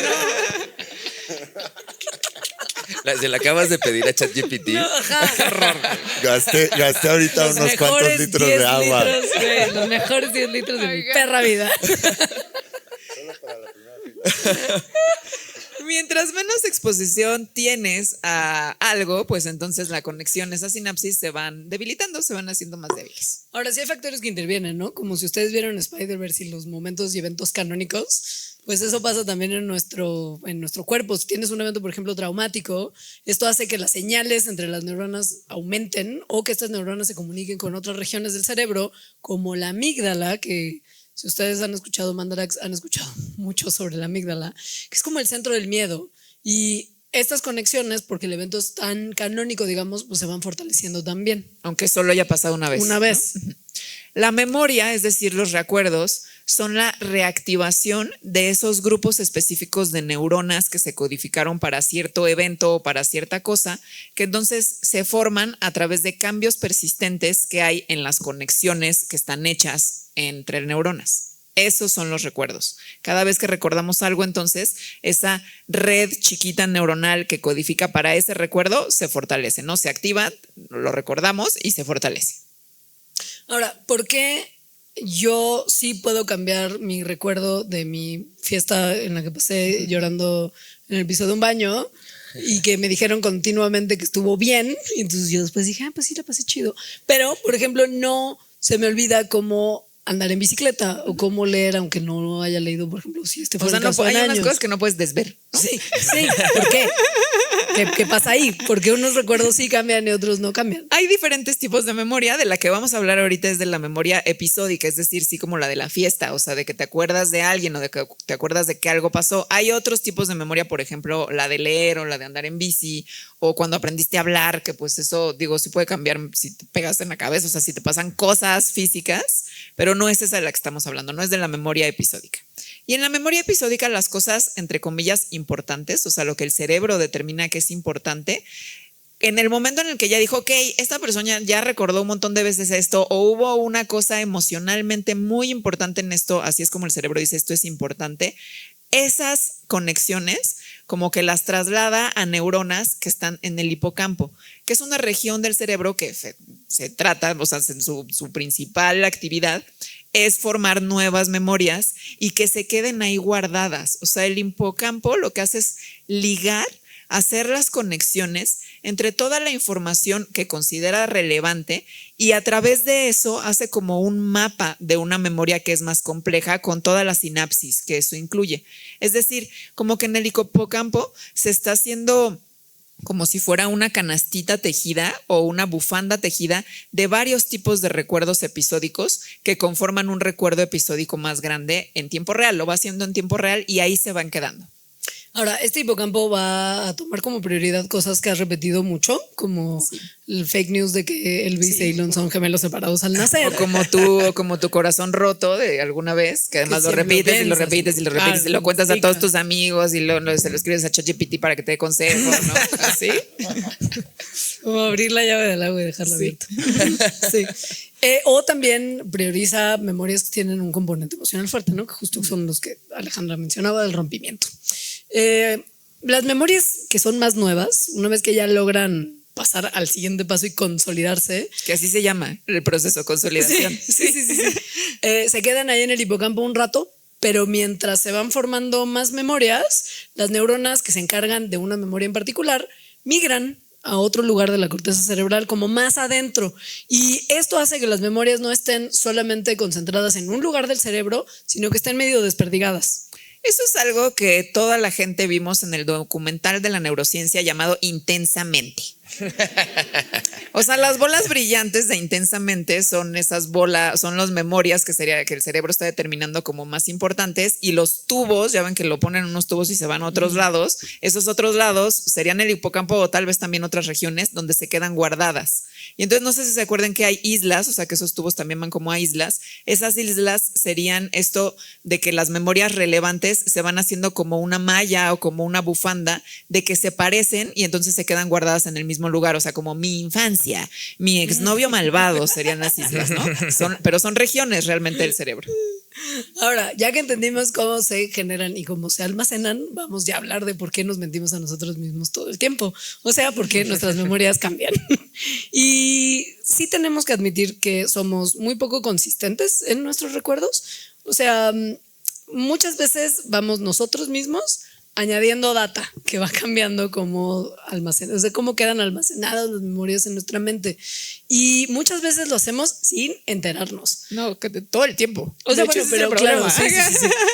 no. Se la acabas de pedir a ChatGPT. Gasté ahorita Los unos cuantos mejores litros 10 de agua. litros, güey, los mejores 10 litros de mi Oiga. perra vida. Mientras menos exposición tienes a algo, pues entonces la conexión, esas sinapsis se van debilitando, se van haciendo más débiles. Ahora sí hay factores que intervienen, ¿no? Como si ustedes vieron Spider-Verse y los momentos y eventos canónicos, pues eso pasa también en nuestro cuerpo. Si tienes un evento, por ejemplo, traumático, esto hace que las señales entre las neuronas aumenten o que estas neuronas se comuniquen con otras regiones del cerebro, como la amígdala, que si ustedes han escuchado Mandarax, han escuchado mucho sobre la amígdala, que es como el centro del miedo. Y estas conexiones, porque el evento es tan canónico, digamos, pues se van fortaleciendo también. Aunque solo haya pasado una vez. Una vez. La memoria, es decir, los recuerdos, son la reactivación de esos grupos específicos de neuronas que se codificaron para cierto evento o para cierta cosa, que entonces se forman a través de cambios persistentes que hay en las conexiones que están hechas entre neuronas. Esos son los recuerdos. Cada vez que recordamos algo, entonces, esa red chiquita neuronal que codifica para ese recuerdo se fortalece, ¿no? Se activa, lo recordamos y se fortalece. Ahora, ¿por qué yo sí puedo cambiar mi recuerdo de mi fiesta en la que pasé llorando en el piso de un baño y que me dijeron continuamente que estuvo bien? Y entonces yo después dije, pues sí, la pasé chido. Pero, por ejemplo, no se me olvida cómo andar en bicicleta o cómo leer, aunque no haya leído, por ejemplo, si este fue el caso hay en unas años. cosas que no puedes desver, ¿no? Sí, ¿por qué? ¿Qué pasa ahí? Porque unos recuerdos sí cambian y otros no cambian. Hay diferentes tipos de memoria. De la que vamos a hablar ahorita es de la memoria episódica, es decir, sí, como la de la fiesta, o sea, de que te acuerdas de alguien o de que te acuerdas de que algo pasó. Hay otros tipos de memoria, por ejemplo, la de leer o la de andar en bici o cuando aprendiste a hablar, que pues eso, digo, sí puede cambiar si te pegas en la cabeza, o sea, si te pasan cosas físicas, pero no es esa de la que estamos hablando, no es de la memoria episódica. Y en la memoria episódica las cosas, entre comillas, importantes, o sea, lo que el cerebro determina que es importante, en el momento en el que ya dijo, ok, esta persona ya recordó un montón de veces esto, o hubo una cosa emocionalmente muy importante en esto, así es como el cerebro dice, esto es importante, esas conexiones como que las traslada a neuronas que están en el hipocampo, que es una región del cerebro que se trata, o sea, su principal actividad es formar nuevas memorias y que se queden ahí guardadas. O sea, el hipocampo lo que hace es ligar, hacer las conexiones entre toda la información que considera relevante y a través de eso hace como un mapa de una memoria que es más compleja con toda la sinapsis que eso incluye. Es decir, como que en el hipocampo se está haciendo como si fuera una canastita tejida o una bufanda tejida de varios tipos de recuerdos episódicos que conforman un recuerdo episódico más grande en tiempo real. Lo va haciendo en tiempo real y ahí se van quedando. Ahora, este hipocampo va a tomar como prioridad cosas que has repetido mucho, como el fake news de que Elvis e Elon son gemelos separados al nacer. O como tu corazón roto de alguna vez, que además lo repites y lo repites y lo repites, claro, y lo cuentas a todos tus amigos y se lo escribes a ChatGPT para que te dé consejos, ¿no? ¿Así? Como abrir la llave del agua y dejarla abierta. Sí. O también prioriza memorias que tienen un componente emocional fuerte, ¿no? Que justo son los que Alejandra mencionaba del rompimiento. Las memorias que son más nuevas, una vez que ya logran pasar al siguiente paso y consolidarse. Que así se llama el proceso de consolidación. Sí. Se quedan ahí en el hipocampo un rato, pero mientras se van formando más memorias, las neuronas que se encargan de una memoria en particular migran a otro lugar de la corteza cerebral, como más adentro. Y esto hace que las memorias no estén solamente concentradas en un lugar del cerebro, sino que estén medio desperdigadas. Eso es algo que toda la gente vimos en el documental de la neurociencia llamado Intensamente. O sea, las bolas brillantes de Intensamente son esas bolas, son las memorias que el cerebro está determinando como más importantes, y los tubos, ya ven que lo ponen en unos tubos y se van a otros lados, esos otros lados serían el hipocampo o tal vez también otras regiones donde se quedan guardadas. Y entonces no sé si se acuerdan que hay islas, o sea que esos tubos también van como a islas. Esas islas serían esto de que las memorias relevantes se van haciendo como una malla o como una bufanda de que se parecen y entonces se quedan guardadas en el mismo lugar, o sea, como mi infancia, mi exnovio malvado serían las islas, ¿no? Pero son regiones realmente del cerebro. Ahora, ya que entendimos cómo se generan y cómo se almacenan, vamos ya a hablar de por qué nos mentimos a nosotros mismos todo el tiempo, o sea, por qué nuestras memorias cambian. Y sí tenemos que admitir que somos muy poco consistentes en nuestros recuerdos, o sea, muchas veces vamos nosotros mismos añadiendo data que va cambiando cómo almacenan, o sea, cómo quedan almacenadas las memorias en nuestra mente. Y muchas veces lo hacemos sin enterarnos. No, todo el tiempo. O sea, bueno, pero claro, sí.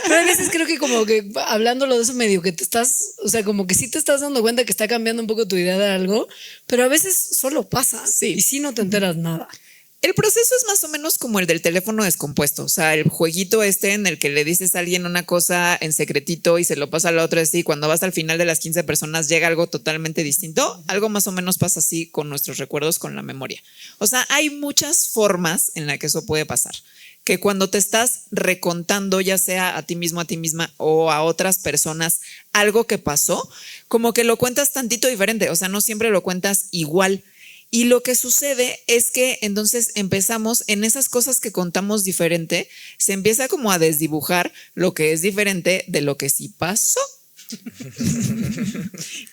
Pero a veces creo que como que hablándolo de eso medio que te estás, o sea, como que sí te estás dando cuenta que está cambiando un poco tu idea de algo, pero a veces solo pasa y sí no te enteras nada. El proceso es más o menos como el del teléfono descompuesto, o sea, el jueguito en el que le dices a alguien una cosa en secretito y se lo pasa a la otra, y cuando vas al final de las 15 personas llega algo totalmente distinto. Algo más o menos pasa así con nuestros recuerdos, con la memoria. O sea, hay muchas formas en las que eso puede pasar. que cuando te estás recontando, ya sea a ti mismo, a ti misma o a otras personas, algo que pasó, como que lo cuentas tantito diferente, o sea, no siempre lo cuentas igual. Y lo que sucede es que entonces empezamos en esas cosas que contamos diferente, se empieza como a desdibujar lo que es diferente de lo que sí pasó.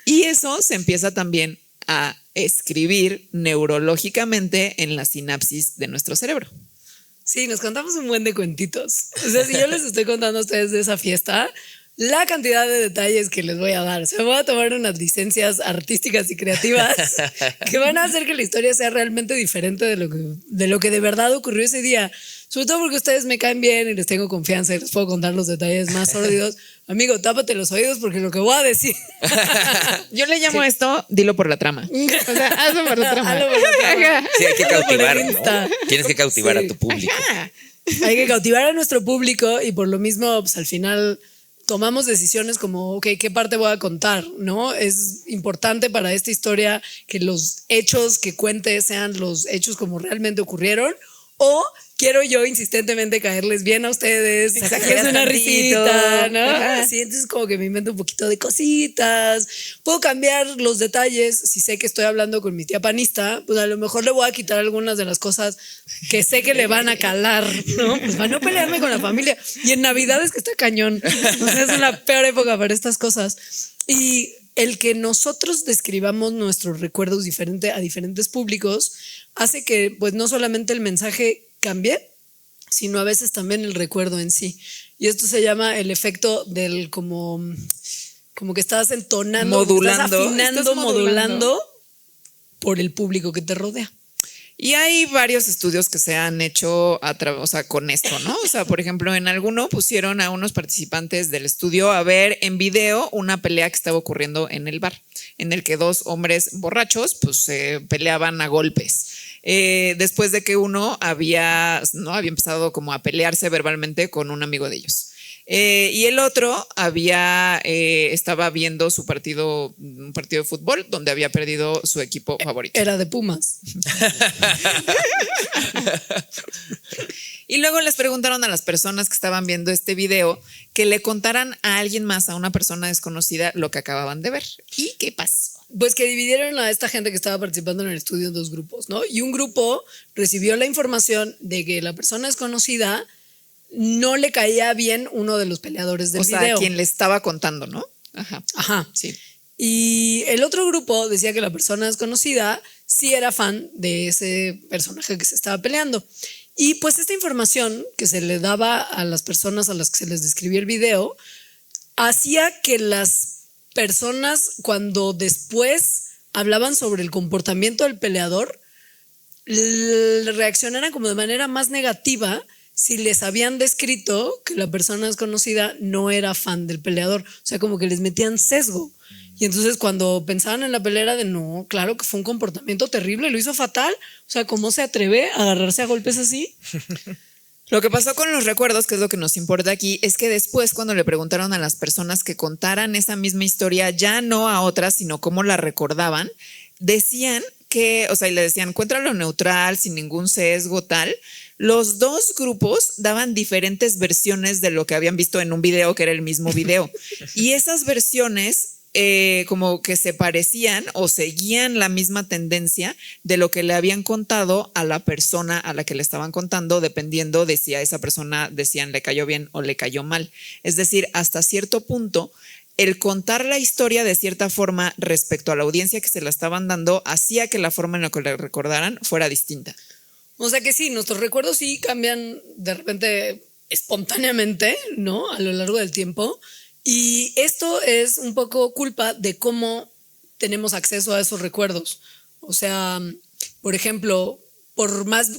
Y eso se empieza también a escribir neurológicamente en la sinapsis de nuestro cerebro. Sí, nos contamos un buen de cuentitos. O sea, si yo les estoy contando a ustedes de esa fiesta, la cantidad de detalles que les voy a dar. O sea, voy a tomar unas licencias artísticas y creativas que van a hacer que la historia sea realmente diferente de lo que de verdad ocurrió ese día. Sobre todo porque ustedes me caen bien y les tengo confianza y les puedo contar los detalles más sórdidos. Amigo, tápate los oídos porque lo que voy a decir. Yo le llamo esto, dilo por la trama. O sea, hazlo por la trama. Hazlo por la trama. Sí, hay que Hazlo por el cautivar, Insta. ¿no? Tienes que cautivar Sí. a tu público. Hay que cautivar a nuestro público y por lo mismo, pues al final tomamos decisiones como, ok, ¿qué parte voy a contar? ¿No? Es importante para esta historia que los hechos que cuente sean los hechos como realmente ocurrieron, o quiero yo insistentemente caerles bien a ustedes, sacarles una risita, ¿no? Así, entonces como que me invento un poquito de cositas, puedo cambiar los detalles, si sé que estoy hablando con mi tía panista, pues a lo mejor le voy a quitar algunas de las cosas que sé que le van a calar, ¿no? Pues para no pelearme con la familia. Y en Navidad es que está cañón, o sea, es la peor época para estas cosas. Y el que nosotros describamos nuestros recuerdos diferente a diferentes públicos hace que pues no solamente el mensaje cambie, sino a veces también el recuerdo en sí. Y esto se llama el efecto del como que estás entonando, Modulando. estás afinando, Estás modulando por el público que te rodea. Y hay varios estudios que se han hecho o sea, con esto, ¿no? O sea, por ejemplo, en alguno pusieron a unos participantes del estudio a ver en video una pelea que estaba ocurriendo en el bar, en el que dos hombres borrachos pues se peleaban a golpes. Después de que uno había empezado como a pelearse verbalmente con un amigo de ellos. Y el otro estaba viendo un partido de fútbol donde había perdido su equipo favorito. Era de Pumas. Y luego les preguntaron a las personas que estaban viendo este video que le contaran a alguien más, a una persona desconocida, lo que acababan de ver. ¿Y qué pasó? Pues que dividieron a esta gente que estaba participando en el estudio en dos grupos, ¿no? Y un grupo recibió la información de que la persona desconocida no le caía bien uno de los peleadores del video. O sea, quien le estaba contando, ¿no? Ajá. Ajá. Sí. Y el otro grupo decía que la persona desconocida sí era fan de ese personaje que se estaba peleando. Y pues esta información que se le daba a las personas a las que se les describía el video hacía que las personas, cuando después hablaban sobre el comportamiento del peleador, reaccionaran como de manera más negativa si les habían descrito que la persona desconocida no era fan del peleador. O sea, como que les metían sesgo. Y entonces cuando pensaban en la pelea era de no, claro que fue un comportamiento terrible, lo hizo fatal. O sea, ¿cómo se atreve a agarrarse a golpes así? Lo que pasó con los recuerdos, que es lo que nos importa aquí, es que después cuando le preguntaron a las personas que contaran esa misma historia, ya no a otras, sino cómo la recordaban, decían que, o sea, y le decían, encuéntralo neutral, sin ningún sesgo, tal. Los dos grupos daban diferentes versiones de lo que habían visto en un video que era el mismo video. Y esas versiones como que se parecían o seguían la misma tendencia de lo que le habían contado a la persona a la que le estaban contando, dependiendo de si a esa persona decían le cayó bien o le cayó mal. Es decir, hasta cierto punto, el contar la historia de cierta forma respecto a la audiencia que se la estaban dando hacía que la forma en la que la recordaran fuera distinta. O sea que sí, nuestros recuerdos sí cambian de repente espontáneamente, ¿no? A lo largo del tiempo. Y esto es un poco culpa de cómo tenemos acceso a esos recuerdos. O sea, por ejemplo,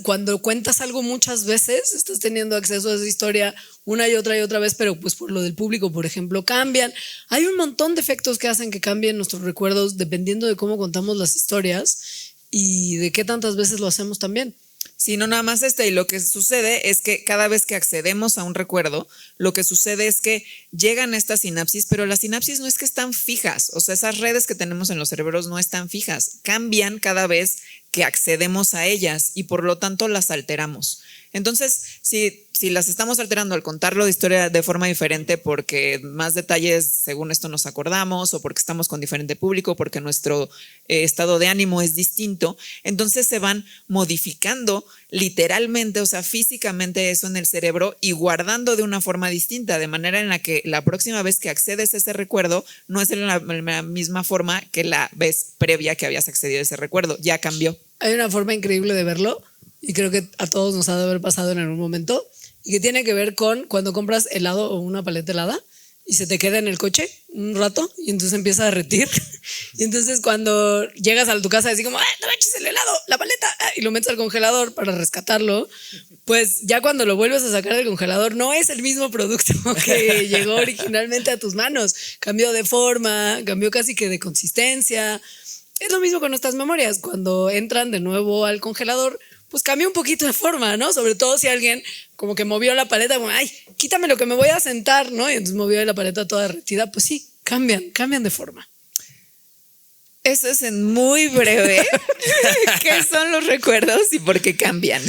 cuando cuentas algo muchas veces, estás teniendo acceso a esa historia una y otra vez, pero pues por lo del público, por ejemplo, cambian. Hay un montón de efectos que hacen que cambien nuestros recuerdos dependiendo de cómo contamos las historias y de qué tantas veces lo hacemos también. Sí, no nada más y lo que sucede es que cada vez que accedemos a un recuerdo, lo que sucede es que llegan estas sinapsis, pero las sinapsis no es que están fijas, o sea, esas redes que tenemos en los cerebros no están fijas, cambian cada vez que accedemos a ellas y por lo tanto las alteramos. Entonces, si las estamos alterando al contarlo de historia de forma diferente porque más detalles según esto nos acordamos o porque estamos con diferente público, porque nuestro estado de ánimo es distinto, entonces se van modificando literalmente, o sea, físicamente eso en el cerebro y guardando de una forma distinta, de manera en la que la próxima vez que accedes a ese recuerdo no es en la misma forma que la vez previa que habías accedido a ese recuerdo, ya cambió. Hay una forma increíble de verlo y creo que a todos nos ha de haber pasado en algún momento y que tiene que ver con cuando compras helado o una paleta helada y se te queda en el coche un rato y entonces empieza a derretir y entonces cuando llegas a tu casa así como no manches el helado, la paleta y lo metes al congelador para rescatarlo, pues ya cuando lo vuelves a sacar del congelador no es el mismo producto que llegó originalmente a tus manos, cambió de forma, cambió casi que de consistencia. Es lo mismo con nuestras memorias, cuando entran de nuevo al congelador pues cambia un poquito de forma, ¿no? Sobre todo si alguien como que movió la paleta, como, ay, quítame lo que me voy a sentar, ¿no? Y entonces movió la paleta toda derretida, pues sí, cambian de forma. Eso es en muy breve. ¿Qué son los recuerdos y por qué cambian?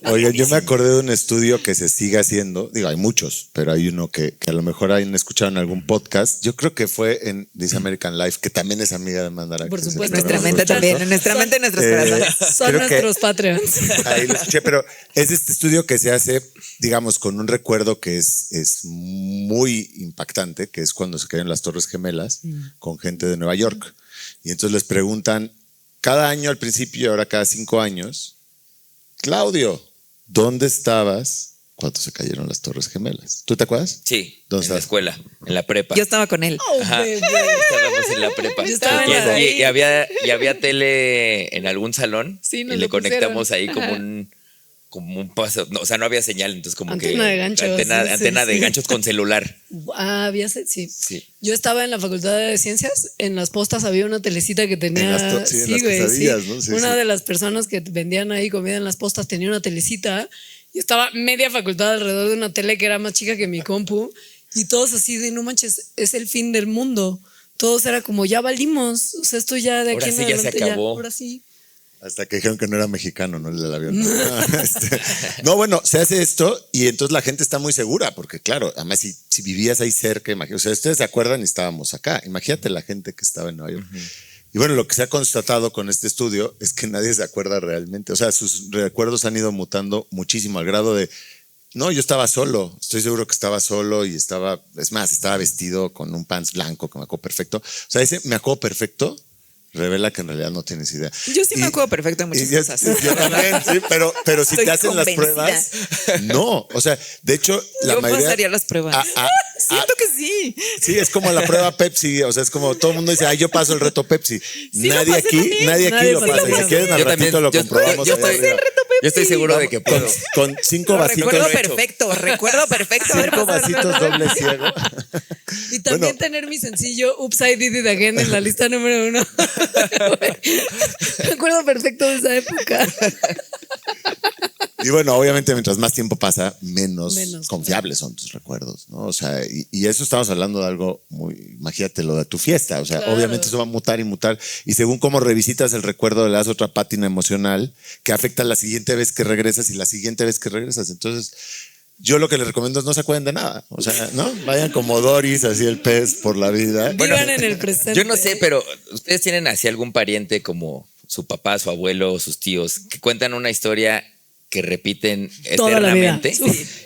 Oigan, yo me acordé de un estudio que se sigue haciendo, digo, hay muchos, pero hay uno que a lo mejor han escuchado en algún podcast, yo creo que fue en This American Life, que también es amiga de Mandara. Por supuesto. Nuestra mente también, en nuestra mente, en nuestros corazones. Son nuestros Patreons. Ahí lo escuché, pero es este estudio que se hace, digamos, con un recuerdo que es muy impactante, que es cuando se cayeron las Torres Gemelas con gente de Nueva York. Y entonces les preguntan, cada año al principio y ahora cada 5 años, Claudio, ¿dónde estabas cuando se cayeron las Torres Gemelas? ¿Tú te acuerdas? Sí, ¿Dónde en la estabas? escuela, en la prepa. Yo estaba con él. Ajá. Bebé. Estábamos en la prepa. Yo estaba en la- Y había tele en algún salón Sí, y nos le lo conectamos pusieron. ahí como un paso. No, o sea, no había señal, entonces como Antena que. de ganchos, Antena sí, de sí. ganchos con celular. Sí. Sí. Yo estaba en la Facultad de Ciencias, en las postas había una telecita que tenía. En las en las güey, quesadillas, ¿no? Sí, una sí. de las personas que vendían ahí comida en las postas tenía una telecita y estaba media facultad alrededor de una tele que era más chica que mi compu y todos así de no manches, es el fin del mundo. Todos era como ya valimos, o sea, esto ya de Ahora aquí en sí, ya se adelante acabó. ahora sí. Hasta que dijeron que no era mexicano, ¿no? El del avión. No, bueno, se hace esto y entonces la gente está muy segura, porque claro, además si vivías ahí cerca, imagínate, o sea, ustedes se acuerdan y estábamos acá. Imagínate la gente que estaba en Nueva York. Y bueno, lo que se ha constatado con este estudio es que nadie se acuerda realmente. O sea, sus recuerdos han ido mutando muchísimo al grado de, no, yo estaba solo, estoy seguro que estaba solo y estaba vestido con un pants blanco que me acuerdo perfecto. O sea, ese me acuerdo perfecto revela que en realidad no tienes idea. Yo sí me Y- acuerdo perfecto de muchas y yo- cosas. Yo también, sí, pero si Estoy te hacen las convencida. pruebas, no. O sea, de hecho, la Yo mayoría. pasaría las pruebas. Siento que sí. Sí, es como la prueba Pepsi, o sea, es como todo el mundo dice, ay, yo paso el reto Pepsi. lo nadie pasé aquí, también. nadie aquí Nadie lo pasó. pasa. Y si quieren al Yo también, ratito lo yo- comprobamos. yo ahí estoy- arriba. Yo estoy seguro de que puedo. Con 5 Lo vasitos. recuerdo lo he hecho. perfecto, recuerdo perfecto. haber 5 pasado el vasitos reto. doble ciego. Y también Bueno. tener mi sencillo Oops, I Did It Again en la lista número 1. Me acuerdo perfecto de esa época. Y bueno, obviamente mientras más tiempo pasa, menos Menos, confiables son tus recuerdos, ¿no? O sea, y eso estamos hablando de algo muy, imagínate lo de tu fiesta, o sea, Claro. obviamente eso va a mutar y mutar, y según cómo revisitas el recuerdo, le das otra pátina emocional que afecta la siguiente vez que regresas y la siguiente vez que regresas. Entonces, yo lo que les recomiendo es no se acuerden de nada, o sea, ¿no? Vayan como Doris, así el pez por la vida. Vivan en el presente. Yo no sé, pero ustedes tienen así algún pariente como su papá, su abuelo o sus tíos que cuentan una historia que repiten Toda la vida. eternamente.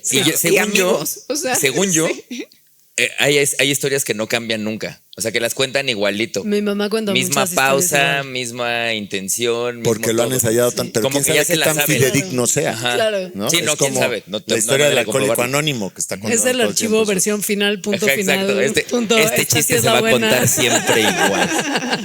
Sí. Y yo- Y según amigos, o sea, yo, sí. hay historias que no cambian nunca. O sea, que las cuentan igualito. Mi mamá cuenta Misma muchas historias pausa, igual. misma intención. Porque mismo lo han todo. ensayado tan, pero Como quién que sabe ya se qué la tan saben. fidedigno sea. Ajá. Claro. ¿no? Sí, Es no, quién como sabe. No, la no historia hay del manera de alcohólico comprobarlo. anónimo que está contando Es el todo archivo tiempo. versión final, punto Ajá, final. exacto. punto. Este Esta sí chiste es se la va a buena. contar siempre igual.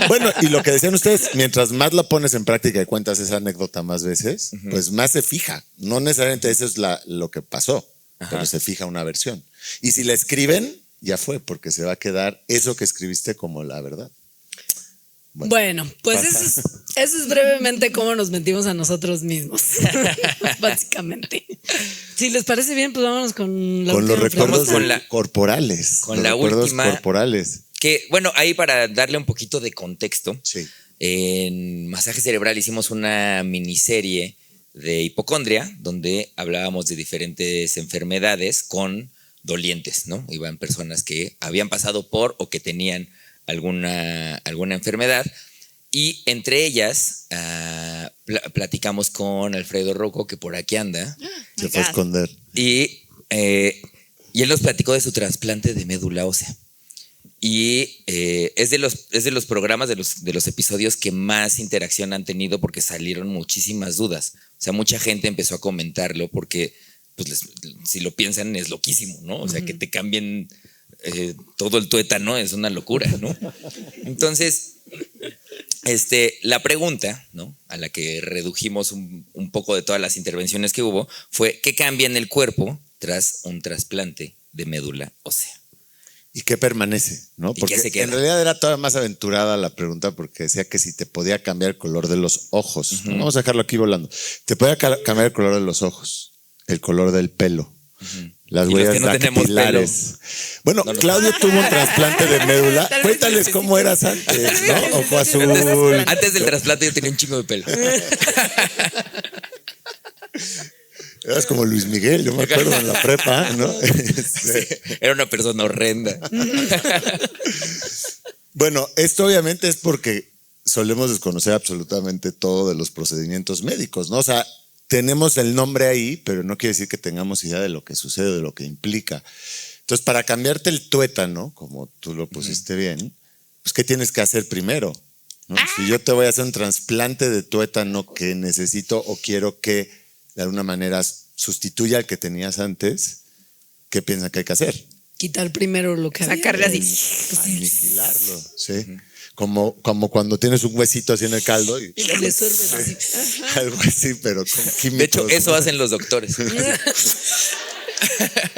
Bueno, y lo que decían ustedes, mientras más la pones en práctica y cuentas esa anécdota más veces, pues más se fija. No necesariamente eso es lo que pasó, pero se fija una versión. Y si la escriben, ya fue, porque se va a quedar eso que escribiste como la verdad. Bueno, pues eso es brevemente cómo nos mentimos a nosotros mismos. Básicamente. Si les parece bien, pues vámonos con la Con los última recuerdos pregunta. con la- corporales. con los la recuerdos última- corporales. Que, bueno, ahí para darle un poquito de contexto, Sí. en Masaje Cerebral hicimos una miniserie de hipocondria donde hablábamos de diferentes enfermedades con dolientes, ¿no? Iban personas que habían pasado por o que tenían alguna enfermedad. Y entre ellas platicamos con Alfredo Rocco, que por aquí anda. Se fue a esconder. Y él nos platicó de su trasplante de médula ósea. Y es de los programas, de los episodios que más interacción han tenido porque salieron muchísimas dudas. O sea, mucha gente empezó a comentarlo porque, pues, si lo piensan, es loquísimo, ¿no? O sea, que te cambien todo el tuétano es una locura, ¿no? Entonces, la pregunta, ¿no?, a la que redujimos un poco de todas las intervenciones que hubo fue: ¿qué cambia en el cuerpo tras un trasplante de médula ósea? ¿Y qué permanece? ¿No? ¿Y Porque qué se queda? en realidad era todavía más aventurada la pregunta porque decía que si te podía cambiar el color de los ojos. Uh-huh. Vamos a dejarlo aquí volando. Te podía cambiar el color de los ojos, el color del pelo, las Y los huellas que no tenemos dactilares. Bueno, Claudio tuvo un trasplante de médula. Cuéntales cómo eras antes, ¿no? Ojo azul. Antes del trasplante yo tenía un chingo de pelo. Eras como Luis Miguel, yo me acuerdo en la prepa, ¿no? Era una persona horrenda. Bueno, esto obviamente es porque solemos desconocer absolutamente todo de los procedimientos médicos, ¿no? O sea, tenemos el nombre ahí, pero no quiere decir que tengamos idea de lo que sucede, de lo que implica. Entonces, para cambiarte el tuétano, como tú lo pusiste bien, pues, ¿qué tienes que hacer primero? ¿No? Si yo te voy a hacer un trasplante de tuétano que necesito o quiero que de alguna manera sustituya al que tenías antes, ¿qué piensan que hay que hacer? Quitar primero lo que había. Sacarle así. Aniquilarlo, ¿sí? Como cuando tienes un huesito así en el caldo y Y le sueltas así. algo así, pero con químicos. De hecho, eso ¿no? hacen los doctores.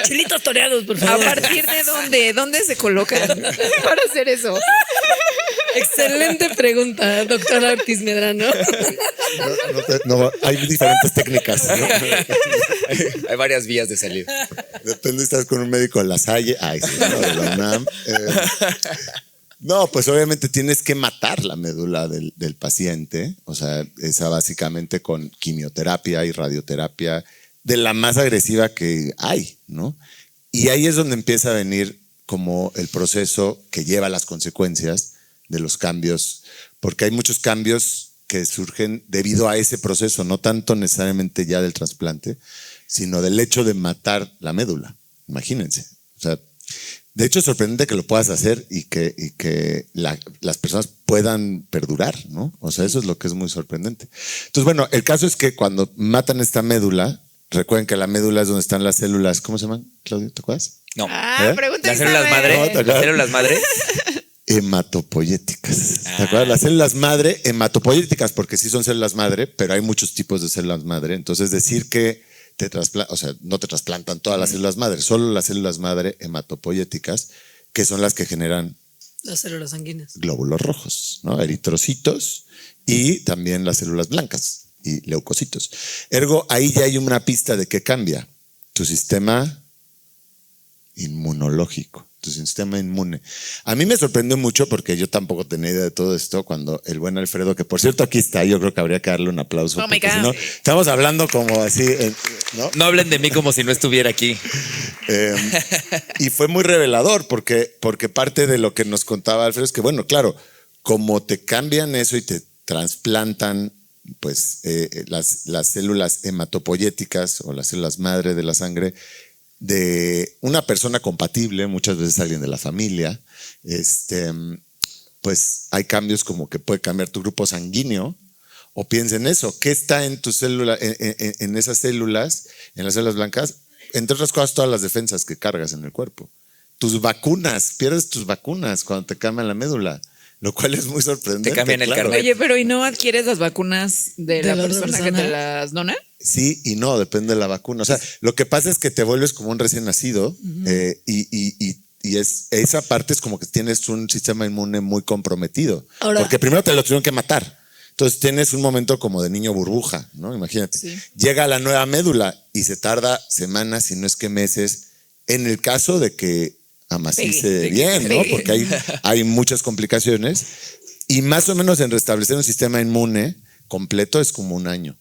Chilitos toreados, por ¿A favor. partir de dónde? ¿Dónde se colocan para hacer eso? Excelente pregunta, doctora Ortiz Medrano. No, hay diferentes técnicas, ¿no? Hay varias vías de salida. Depende, estás con un médico de la Salle, sí, ¿no? De la UNAM. No, pues obviamente tienes que matar la médula del paciente, o sea, esa básicamente con quimioterapia y radioterapia, de la más agresiva que hay, ¿no? Y ahí es donde empieza a venir como el proceso que lleva las consecuencias de los cambios, porque hay muchos cambios que surgen debido a ese proceso, no tanto necesariamente ya del trasplante, sino del hecho de matar la médula. Imagínense. O sea, de hecho es sorprendente que lo puedas hacer y que las personas puedan perdurar, ¿no? O sea, eso es lo que es muy sorprendente. Entonces, bueno, el caso es que cuando matan esta médula, recuerden que la médula es donde están las células, ¿cómo se llaman, Claudio? ¿Te acuerdas? No. Pregunta Las células madre. No, ¿te acuerdas? Las células madre. Hematopoyéticas. ¿Te acuerdas? Las células madre, hematopoyéticas, porque sí son células madre, pero hay muchos tipos de células madre. Entonces, decir que no te trasplantan todas las células madre, solo las células madre hematopoyéticas, que son las que generan Las células sanguíneas. glóbulos rojos, ¿no? Eritrocitos y también las células blancas y leucocitos. Ergo, ahí ya hay una pista de que cambia tu sistema inmunológico, tu sistema inmune. A mí me sorprendió mucho porque yo tampoco tenía idea de todo esto cuando el buen Alfredo, que por cierto aquí está, yo creo que habría que darle un aplauso. Oh my porque God. si no, estamos hablando como así, ¿no? No hablen de mí como si no estuviera aquí. Y fue muy revelador porque parte de lo que nos contaba Alfredo es que, bueno, claro, como te cambian eso y te trasplantan pues las células hematopoyéticas o las células madre de la sangre de una persona compatible, muchas veces alguien de la familia, pues hay cambios como que puede cambiar tu grupo sanguíneo. O piensa en eso, ¿qué está en tu célula, en esas células, en las células blancas? Entre otras cosas, todas las defensas que cargas en el cuerpo. Tus vacunas, pierdes tus vacunas cuando te cambian la médula, lo cual es muy sorprendente. Te cambian el carnet. Oye, pero ¿y no adquieres las vacunas de la la otra persona que persona? te las dona? Sí y no, depende de la vacuna. O sea, lo que pasa es que te vuelves como un recién nacido y esa parte es como que tienes un sistema inmune muy comprometido. Ahora- porque primero te lo tuvieron que matar. Entonces tienes un momento como de niño burbuja, ¿no? Imagínate. Sí. Llega la nueva médula y se tarda semanas, si no es que meses, en el caso de que amacice Pegue, bien, ¿no? pegue. Porque hay muchas complicaciones. Y más o menos en restablecer un sistema inmune completo es como un año.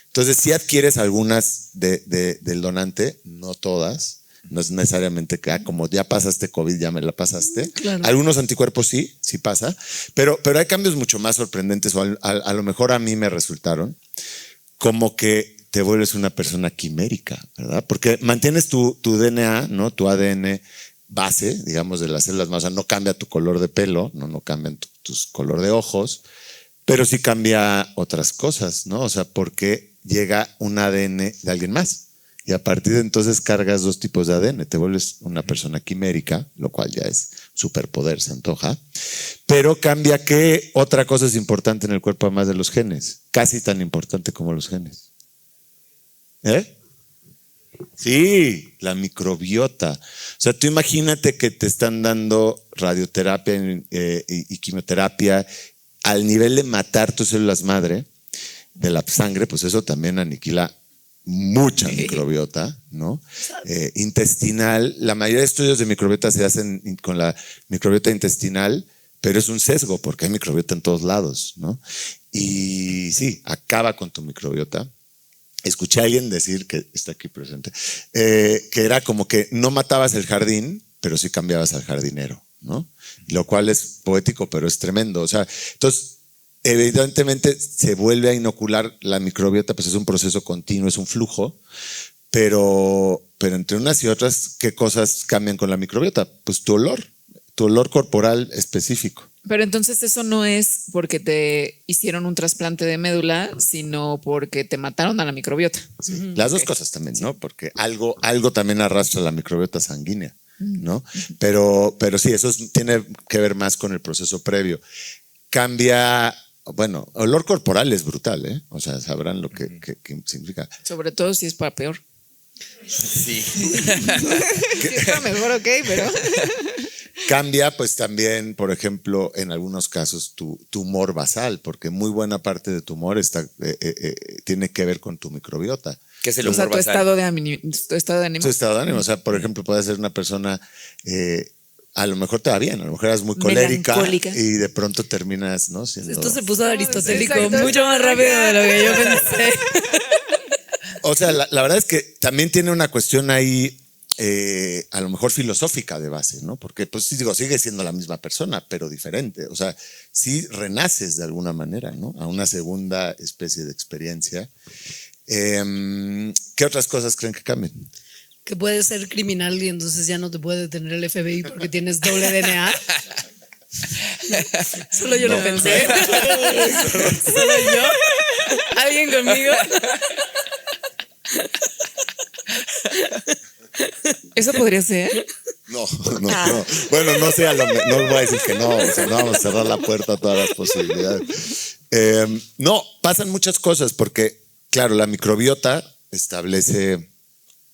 Entonces, si adquieres algunas del donante, no todas. No es necesariamente que como ya pasaste COVID, ya me la pasaste. Claro. Algunos anticuerpos sí pasa. Pero hay cambios mucho más sorprendentes, o a lo mejor a mí me resultaron, como que te vuelves una persona quimérica, ¿verdad? Porque mantienes tu DNA, ¿no? Tu ADN base, digamos, de las células más. O sea, no cambia tu color de pelo, no cambian tu color de ojos, pero sí cambia otras cosas, ¿no? O sea, porque llega un ADN de alguien más. Y a partir de entonces cargas 2 tipos de ADN, te vuelves una persona quimérica, lo cual ya es superpoder, se antoja. Pero cambia que otra cosa es importante en el cuerpo además de los genes, casi tan importante como los genes. Sí, la microbiota. O sea, tú imagínate que te están dando radioterapia y quimioterapia al nivel de matar tus células madre de la sangre, pues eso también aniquila mucha microbiota, ¿no? Intestinal. La mayoría de estudios de microbiota se hacen con la microbiota intestinal, pero es un sesgo porque hay microbiota en todos lados, ¿no? Y sí, acaba con tu microbiota. Escuché a alguien decir, que está aquí presente, que era como que no matabas el jardín, pero sí cambiabas al jardinero, ¿no? Lo cual es poético, pero es tremendo. O sea, entonces, evidentemente se vuelve a inocular la microbiota, pues es un proceso continuo, es un flujo, pero entre unas y otras, ¿qué cosas cambian con la microbiota? Pues tu olor corporal específico. Pero entonces eso no es porque te hicieron un trasplante de médula, sino porque te mataron a la microbiota. Sí, las dos cosas también, ¿no? Porque algo también arrastra la microbiota sanguínea, ¿no? Pero sí, eso tiene que ver más con el proceso previo. Cambia, bueno, olor corporal es brutal, ¿eh? O sea, sabrán lo que significa. Sobre todo si es para peor. Sí. Si es para mejor, ok, pero... Cambia, pues también, por ejemplo, en algunos casos tu humor basal, porque muy buena parte de tu humor tiene que ver con tu microbiota. ¿Qué es el O sea, humor tu basal? estado de ánimo. Tu estado de ánimo. Tu estado de ánimo, o sea, por ejemplo, puede ser una persona, a lo mejor te va bien, a lo mejor eres muy colérica Melancólica. y de pronto terminas, ¿no? Siendo, Esto se puso aristotélico Exacto. mucho más rápido de lo que yo pensé. o sea, la verdad es que también tiene una cuestión ahí, a lo mejor filosófica de base, ¿no? Porque, pues sí, digo, sigue siendo la misma persona, pero diferente. O sea, sí renaces de alguna manera, ¿no? A una segunda especie de experiencia. ¿Qué otras cosas creen que cambien? Que puedes ser criminal y entonces ya no te puede detener el FBI porque tienes doble DNA. Solo yo lo pensé. Solo yo. ¿Alguien conmigo? ¿Eso podría ser? No. Bueno, no sé, no voy a decir que no, o sea, no vamos a cerrar la puerta a todas las posibilidades. No, pasan muchas cosas porque, claro, la microbiota establece,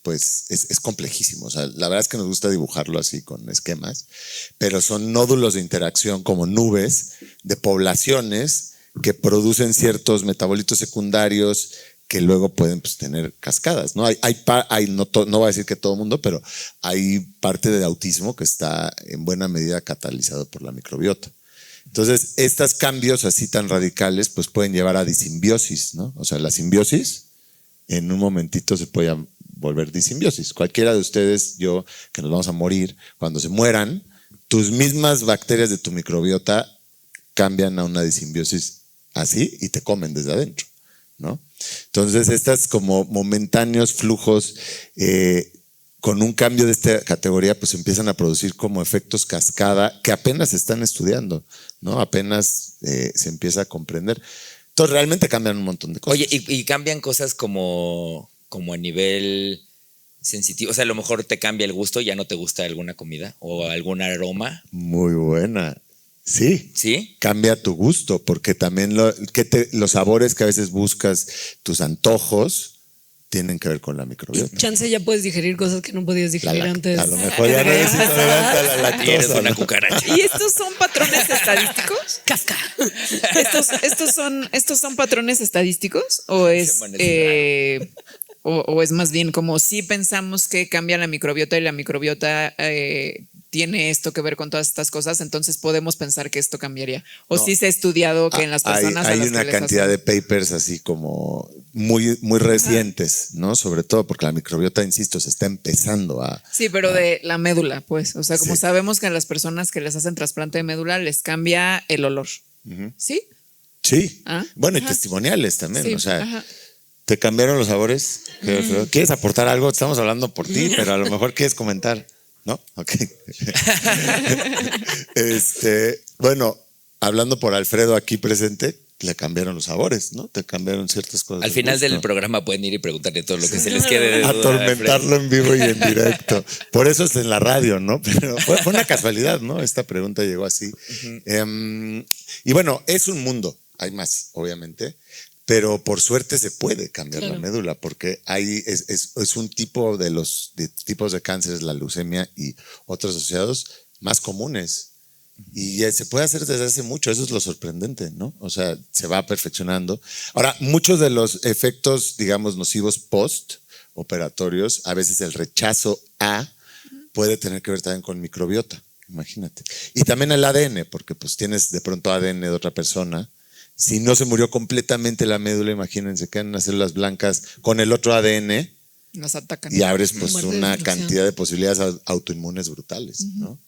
pues es complejísimo. O sea, la verdad es que nos gusta dibujarlo así con esquemas, pero son nódulos de interacción como nubes de poblaciones que producen ciertos metabolitos secundarios que luego pueden, pues, tener cascadas, ¿no? No voy a decir que todo el mundo, pero hay parte del autismo que está en buena medida catalizado por la microbiota. Entonces, estos cambios así tan radicales, pues pueden llevar a disimbiosis, ¿no? O sea, la simbiosis en un momentito se puede volver disimbiosis. Cualquiera de ustedes, yo, que nos vamos a morir, cuando se mueran, tus mismas bacterias de tu microbiota cambian a una disimbiosis así y te comen desde adentro, ¿no? Entonces, estas como momentáneos flujos con un cambio de esta categoría, pues empiezan a producir como efectos cascada que apenas se están estudiando, ¿no? Apenas se empieza a comprender. Entonces, realmente cambian un montón de cosas. Oye, y cambian cosas como a nivel sensitivo. O sea, a lo mejor te cambia el gusto, ya no te gusta alguna comida o algún aroma. Muy buena. Sí. ¿Sí? Cambia tu gusto, porque también los sabores que a veces buscas, tus antojos, tienen que ver con la microbiota. Chance ya puedes digerir cosas que no podías digerir antes. A lo mejor ya no eres intolerante a la lactosa. Y eres una ¿no? cucaracha. ¿Y estos son patrones estadísticos? Casca. ¿Estos son patrones estadísticos? ¿O es, o es más bien como si pensamos que cambia la microbiota y la microbiota tiene esto que ver con todas estas cosas, entonces podemos pensar que esto cambiaría. O No. sí se ha estudiado que en las personas a hay las que una les cantidad hacen- de papers así como muy recientes, ¿no? Sobre todo porque la microbiota, insisto, se está empezando a... Sí, pero de la médula, pues. O sea, como Sí. sabemos que a las personas que les hacen trasplante de médula les cambia el olor. ¿Sí? Sí. Ah, Bueno, y ajá. testimoniales también, Sí, o sea... ajá. ¿Te cambiaron los sabores? ¿Quieres aportar algo? Estamos hablando por ti, pero a lo mejor quieres comentar. ¿No? Ok. Bueno, hablando por Alfredo aquí presente, le cambiaron los sabores, ¿no? Te cambiaron ciertas cosas. Al de final gusto. del programa pueden ir y preguntarle todo lo que se les quede de duda. Atormentarlo en vivo y en directo. Por eso es en la radio, ¿no? Pero fue una casualidad, ¿no? Esta pregunta llegó así. Y bueno, es un mundo, hay más, obviamente, pero por suerte se puede cambiar la médula porque es un tipo de los tipos de cánceres, la leucemia y otros asociados más comunes. Y se puede hacer desde hace mucho, eso es lo sorprendente, ¿no? O sea, se va perfeccionando. Ahora, muchos de los efectos, digamos, nocivos post-operatorios, a veces el rechazo puede tener que ver también con microbiota, imagínate. Y también el ADN, porque pues tienes de pronto ADN de otra persona. Si no se murió completamente la médula, imagínense, quedan unas células blancas con el otro ADN Nos atacan. y abres pues Muerte de una destrucción. cantidad de posibilidades autoinmunes brutales, ¿no?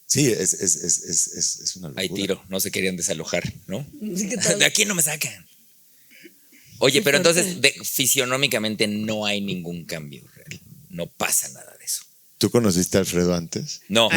Sí, es una locura. Hay tiro, no se querían desalojar, ¿no? Sí, ¿qué tal? De aquí no me sacan. Oye, pero entonces fisionómicamente no hay ningún cambio real. No pasa nada de eso. ¿Tú conociste a Alfredo antes? No, no.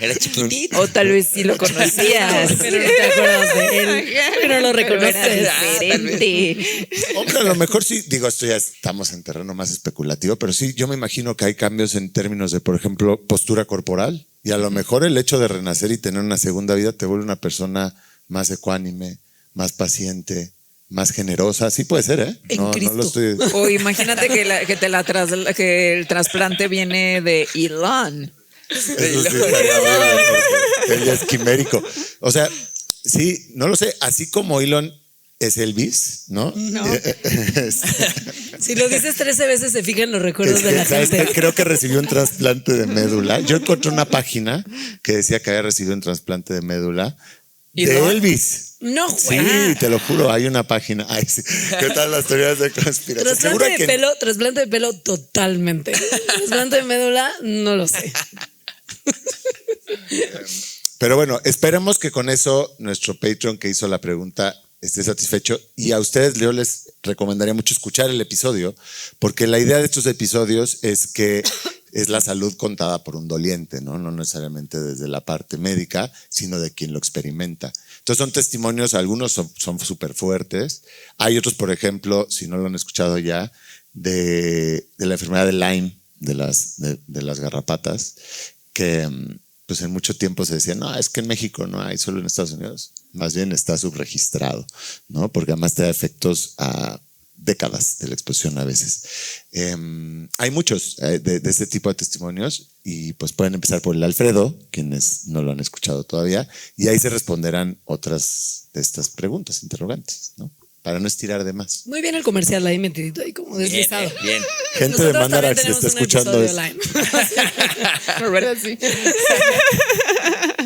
Era chiquitito. O tal vez sí lo conocías. Pero no te acuerdas de él. Pero lo reconoces. Diferente. Hombre, a lo mejor sí, digo, esto ya estamos en terreno más especulativo, pero sí, yo me imagino que hay cambios en términos de, por ejemplo, postura corporal. Y a lo mejor el hecho de renacer y tener una segunda vida te vuelve una persona más ecuánime, más paciente, más generosa. Sí puede ser, ¿eh? En No Cristo. lo estoy... O imagínate que el trasplante viene de Elon. Eso sí estaría horrible, porque él ya es quimérico. O sea, sí, no lo sé, así como Elon es Elvis, ¿no? No. Si lo dices 13 veces, se fijan los recuerdos de la ¿Sabes qué? gente. Creo que recibió un trasplante de médula. Yo encontré una página que decía que había recibido un trasplante de médula ¿Y de no? Elvis. No, Sí, güey. te lo juro, hay una página. Ay, sí. ¿Qué tal las teorías de conspiración? Trasplante de pelo totalmente. Trasplante de médula, no lo sé. Pero bueno, esperemos que con eso nuestro Patreon que hizo la pregunta esté satisfecho. Y a ustedes, yo les recomendaría mucho escuchar el episodio, porque la idea de estos episodios es que es la salud contada por un doliente, ¿no? No necesariamente desde la parte médica, sino de quien lo experimenta. Entonces son testimonios, algunos son súper fuertes. Hay otros, por ejemplo, si no lo han escuchado ya, de la enfermedad de Lyme, de las garrapatas, que pues en mucho tiempo se decía, no, es que en México no hay, solo en Estados Unidos. Más bien está subregistrado, ¿no? Porque además te da efectos a décadas de la exposición a veces. Hay muchos de este tipo de testimonios y pues pueden empezar por el Alfredo, quienes no lo han escuchado todavía, y ahí se responderán otras de estas preguntas, interrogantes, ¿no? Para no estirar de más. Muy bien el comercial ahí metidito ahí como Bien, deslizado. bien. Gente de Nosotros Mandarax también que está tenemos un escuchando episodio esto. Lyme. ¿Verdad? Sí.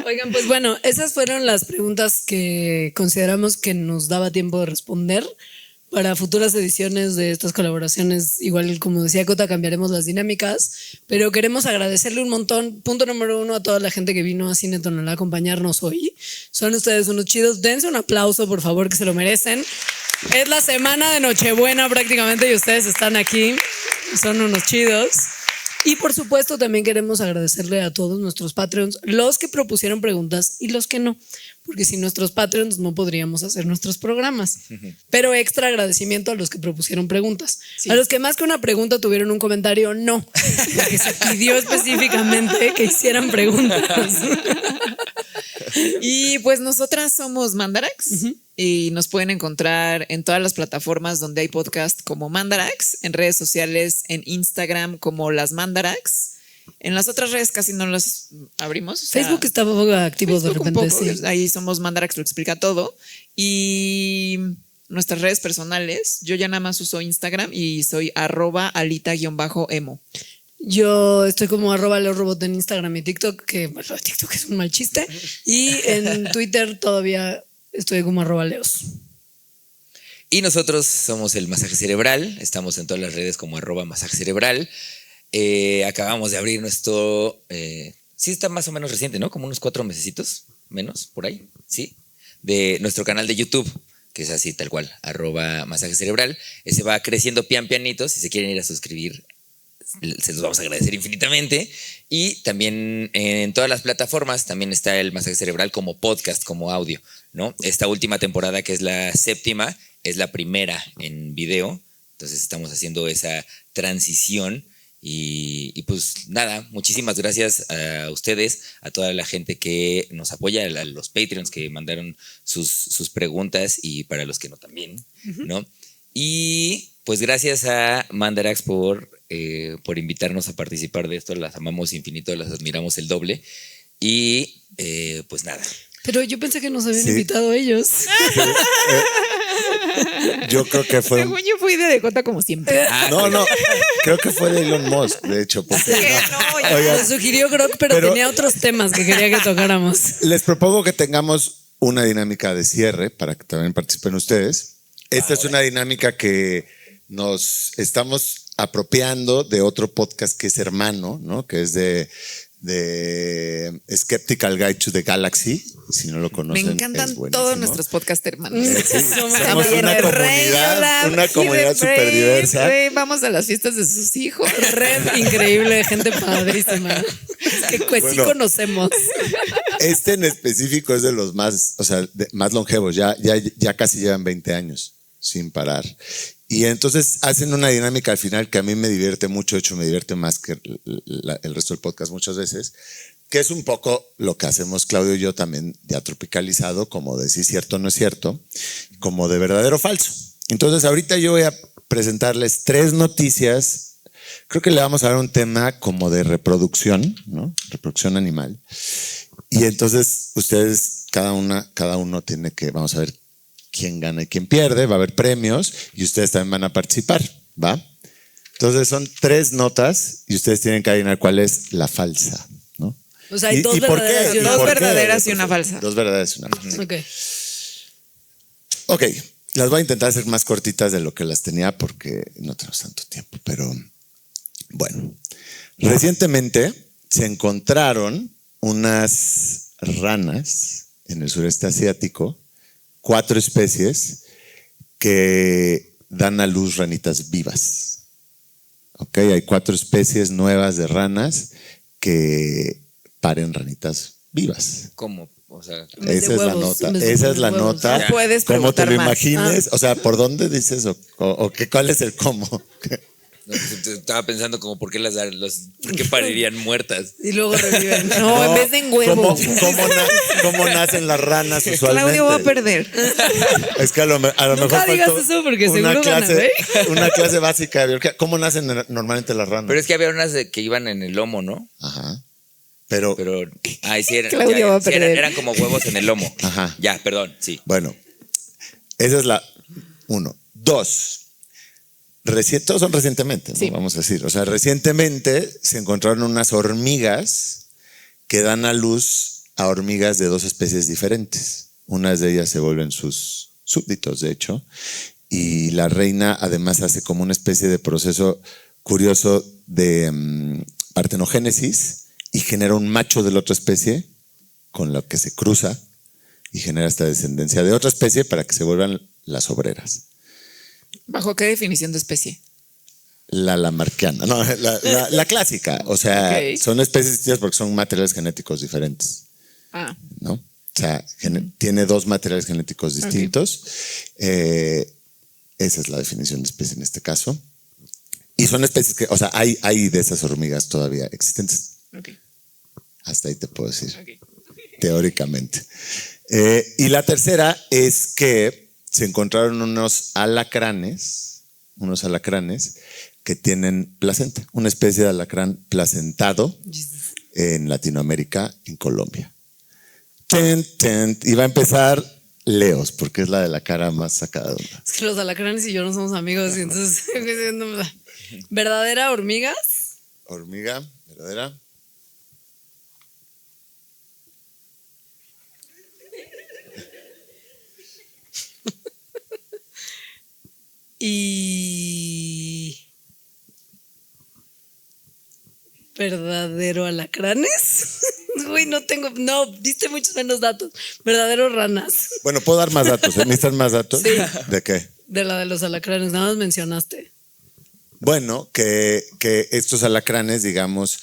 Oigan, pues bueno, esas fueron las preguntas que consideramos que nos daba tiempo de responder. Para futuras ediciones de estas colaboraciones, igual como decía Cota, cambiaremos las dinámicas, pero queremos agradecerle un montón. Punto número 1 a toda la gente que vino a Cine Tonalá a acompañarnos hoy. Son ustedes unos chidos. Dense un aplauso, por favor, que se lo merecen. Es la semana de Nochebuena prácticamente y ustedes están aquí. Son unos chidos. Y por supuesto también queremos agradecerle a todos nuestros Patreons, los que propusieron preguntas y los que no, porque sin nuestros Patreons no podríamos hacer nuestros programas. Pero extra agradecimiento a los que propusieron preguntas. Sí. A los que más que una pregunta tuvieron un comentario, no, porque se pidió específicamente que hicieran preguntas. Y pues nosotras somos Mandarax y nos pueden encontrar en todas las plataformas donde hay podcast como Mandarax, en redes sociales, en Instagram como las Mandarax. En las otras redes casi no las abrimos. O sea, Facebook está poco activo de Facebook un repente, poco, sí. ahí somos Mandarax, lo explica todo. Y nuestras redes personales, yo ya nada más uso Instagram y soy @alita-emo. Yo estoy como @leorobot en Instagram y TikTok, que bueno, lo de TikTok es un mal chiste. Y en Twitter todavía estoy como @leos. Y nosotros somos el Masaje Cerebral, estamos en todas las redes como @masaje cerebral. Acabamos de abrir nuestro, sí está más o menos reciente, ¿no? Como unos 4 mesecitos, menos, por ahí, ¿sí? De nuestro canal de YouTube, que es así tal cual, @masaje cerebral. Ese va creciendo pianito, si se quieren ir a suscribir, se los vamos a agradecer infinitamente. Y también en todas las plataformas también está el Masaje Cerebral como podcast, como audio, ¿no? Esta última temporada, que es la 7ª, es la primera en video. Entonces estamos haciendo esa transición. Y pues nada, muchísimas gracias a ustedes, a toda la gente que nos apoya, a los Patreons que mandaron sus preguntas y para los que no también, ¿no? Y pues gracias a Mandarax por invitarnos a participar de esto. Las amamos infinito, las admiramos el doble. Y pues nada. Pero yo pensé que nos habían Sí. invitado ellos. Yo creo que fue. Según yo fui de Dakota como siempre. No, creo que fue de Elon Musk, de hecho. Porque, No, ya. Oigan, Nos sugirió Grok, pero tenía otros temas que quería que tocáramos. les propongo que tengamos una dinámica de cierre para que también participen ustedes. Esta es una dinámica que nos estamos apropiando de otro podcast que es hermano, ¿no? Que es de Skeptical Guide to the Galaxy. Si no lo Me conocen, encantan es buenísimo. todos nuestros podcast hermanos. Somos También una de comunidad, Radiolab una y de comunidad súper Brave, diversa. güey, vamos a las fiestas de sus hijos. Red increíble, gente padrísima. Que pues sí Bueno. conocemos. Este en específico es de los más, o sea, más longevos. Ya casi llevan 20 años sin parar. Y entonces hacen una dinámica al final que a mí me divierte mucho, de hecho me divierte más que el resto del podcast muchas veces, que es un poco lo que hacemos Claudio y yo también, ya tropicalizado, como de sí cierto o no es cierto, como de verdadero o falso. Entonces ahorita yo voy a presentarles 3 noticias. Creo que le vamos a dar un tema como de reproducción, ¿no? Reproducción animal. Y entonces ustedes, cada uno tiene que, vamos a ver quién gana y quién pierde, va a haber premios y ustedes también van a participar, ¿va? Entonces son 3 notas y ustedes tienen que adivinar cuál es la falsa, ¿no? O sea, hay dos por qué? verdaderas y una ¿Y por qué? verdaderas y una falsa. 2 verdaderas y una falsa. Ok. Ok, las voy a intentar hacer más cortitas de lo que las tenía porque no tenemos tanto tiempo, pero bueno. Recientemente se encontraron unas ranas en el sureste asiático, 4 especies que dan a luz ranitas vivas. Ok, hay 4 especies nuevas de ranas que paren ranitas vivas. ¿Cómo? O sea, En vez de Esa es la huevos, nota. en vez de Esa es la poner huevos. nota. No puedes Como te preguntar lo más. imagines, o sea, ¿por dónde dices o cuál es el cómo? no, pues, estaba pensando como por qué parirían muertas. Y luego reviven. No, en vez de en huevos. ¿Cómo nacen las ranas usualmente? Claudio va a perder. Es que a lo mejor Nunca digas faltó eso porque una seguro gana, clase, güey. una clase básica de biología. ¿Cómo nacen normalmente las ranas? Pero es que había unas que iban en el lomo, ¿no? Ajá. Pero Sí, eran, Claudio va a sí, perder. eran como huevos en el lomo. Ajá. Ya, perdón, sí. bueno, esa es la 1. 2. Todos son recientemente, ¿no? Sí. Vamos a decir. O sea, recientemente se encontraron unas hormigas que dan a luz a hormigas de 2 especies diferentes. Unas de ellas se vuelven sus súbditos, de hecho. Y la reina además hace como una especie de proceso curioso de partenogénesis y genera un macho de la otra especie con lo que se cruza y genera esta descendencia de otra especie para que se vuelvan las obreras. ¿Bajo qué definición de especie? La lamarquiana, no, la clásica. O sea, Ok. son especies distintas porque son materiales genéticos diferentes, Ah, ¿no? O sea, tiene 2 materiales genéticos distintos. Esa es la definición de especie en este caso. Y son especies que, o sea, hay de esas hormigas todavía existentes. ok. Hasta ahí te puedo decir, Ok. teóricamente. Y la tercera es que se encontraron unos alacranes que tienen placenta, una especie de alacrán placentado en Latinoamérica, en Colombia. Y va a empezar Leos, porque es la de la cara más sacada de onda. Es que los alacranes y yo no somos amigos y entonces ¿verdadera hormigas? hormiga, verdadera. Y verdadero alacranes. Uy, no, diste muchos menos datos. Verdadero ranas. Bueno, puedo dar más datos. ¿Necesitan más datos? Sí. ¿De qué? De la de los alacranes, nada más mencionaste. Bueno, que estos alacranes, digamos,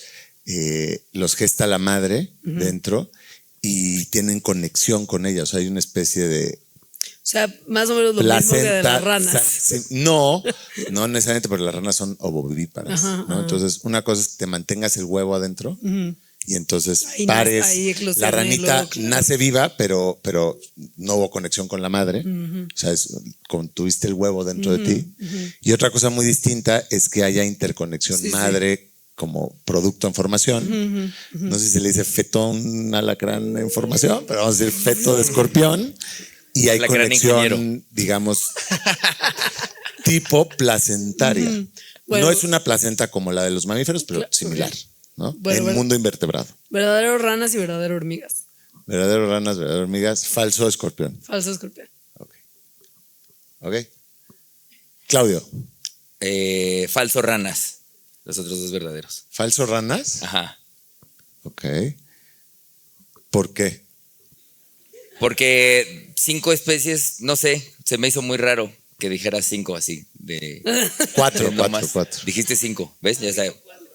los gesta la madre dentro y tienen conexión con ella. O sea, hay una especie de O sea, más o menos lo mismo que de las ranas. No necesariamente, porque las ranas son ovovivíparas. Ajá, ¿no? ajá. Entonces, una cosa es que te mantengas el huevo adentro y entonces Ahí pares. ahí eclosiona La y ranita luego, claro. nace viva, pero no hubo conexión con la madre. O sea, tuviste el huevo dentro de ti. Y otra cosa muy distinta es que haya interconexión Sí, sí. madre como producto en formación. No sé si se le dice feto a un alacrán en formación, pero vamos a decir feto de escorpión. Y hay Alacrán conexión, ingeniero. digamos, tipo placentaria. Bueno. No es una placenta como la de los mamíferos, pero Claro, similar, ¿no? Bueno, en bueno. mundo invertebrado. Verdadero ranas y verdadero hormigas. Verdadero ranas, verdadero hormigas, falso escorpión. Falso escorpión. Ok. Claudio, Falso ranas. Los otros dos verdaderos. falso ranas. Ajá. Ok. ¿Por qué? Porque 5 especies, no sé, se me hizo muy raro que dijera 5 así. Cuatro. Dijiste 5, ¿ves? Ya está.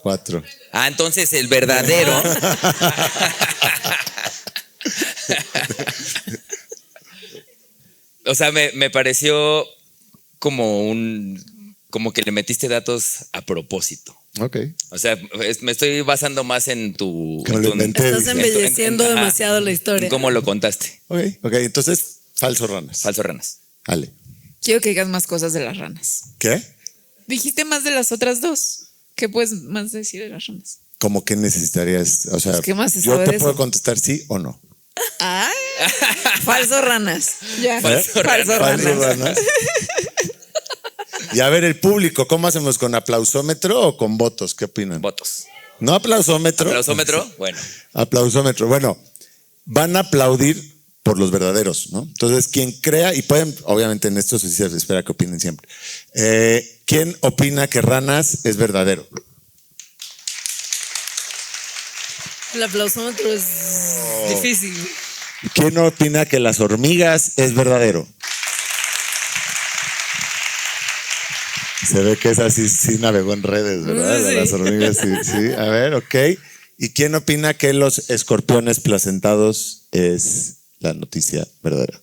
4. Ah, entonces el verdadero. O sea, me pareció como que le metiste datos a propósito. Ok. O sea, me estoy basando más en tu. Que me lo inventé. Estás dice. embelleciendo Ajá, demasiado la historia. en cómo lo contaste. Ok, entonces, falso ranas. Falso ranas. Ale. Quiero que digas más cosas de las ranas. ¿Qué? Dijiste más de las otras dos. ¿Qué puedes más decir de las ranas? ¿Cómo que necesitarías? O sea, Pues, ¿qué más se yo sabe te de puedo eso? contestar sí o no. Ah, falso ranas. Ya. Falso Falso Falso ranas. ranas. Y a ver, el público, ¿cómo hacemos? ¿Con aplausómetro o con votos? ¿Qué opinan? Votos. No aplausómetro. ¿Aplausómetro? Bueno. Aplausómetro. Bueno, van a aplaudir por los verdaderos, ¿no? Entonces, quien crea, y pueden, obviamente en esto sí se espera que opinen siempre. ¿Quién opina que ranas es verdadero? El aplausómetro es difícil. ¿Quién opina que las hormigas es verdadero? Se ve que esa sí navegó en redes, ¿verdad? Sí. De las hormigas, sí. A ver, ok. ¿Y quién opina que los escorpiones placentados es la noticia verdadera?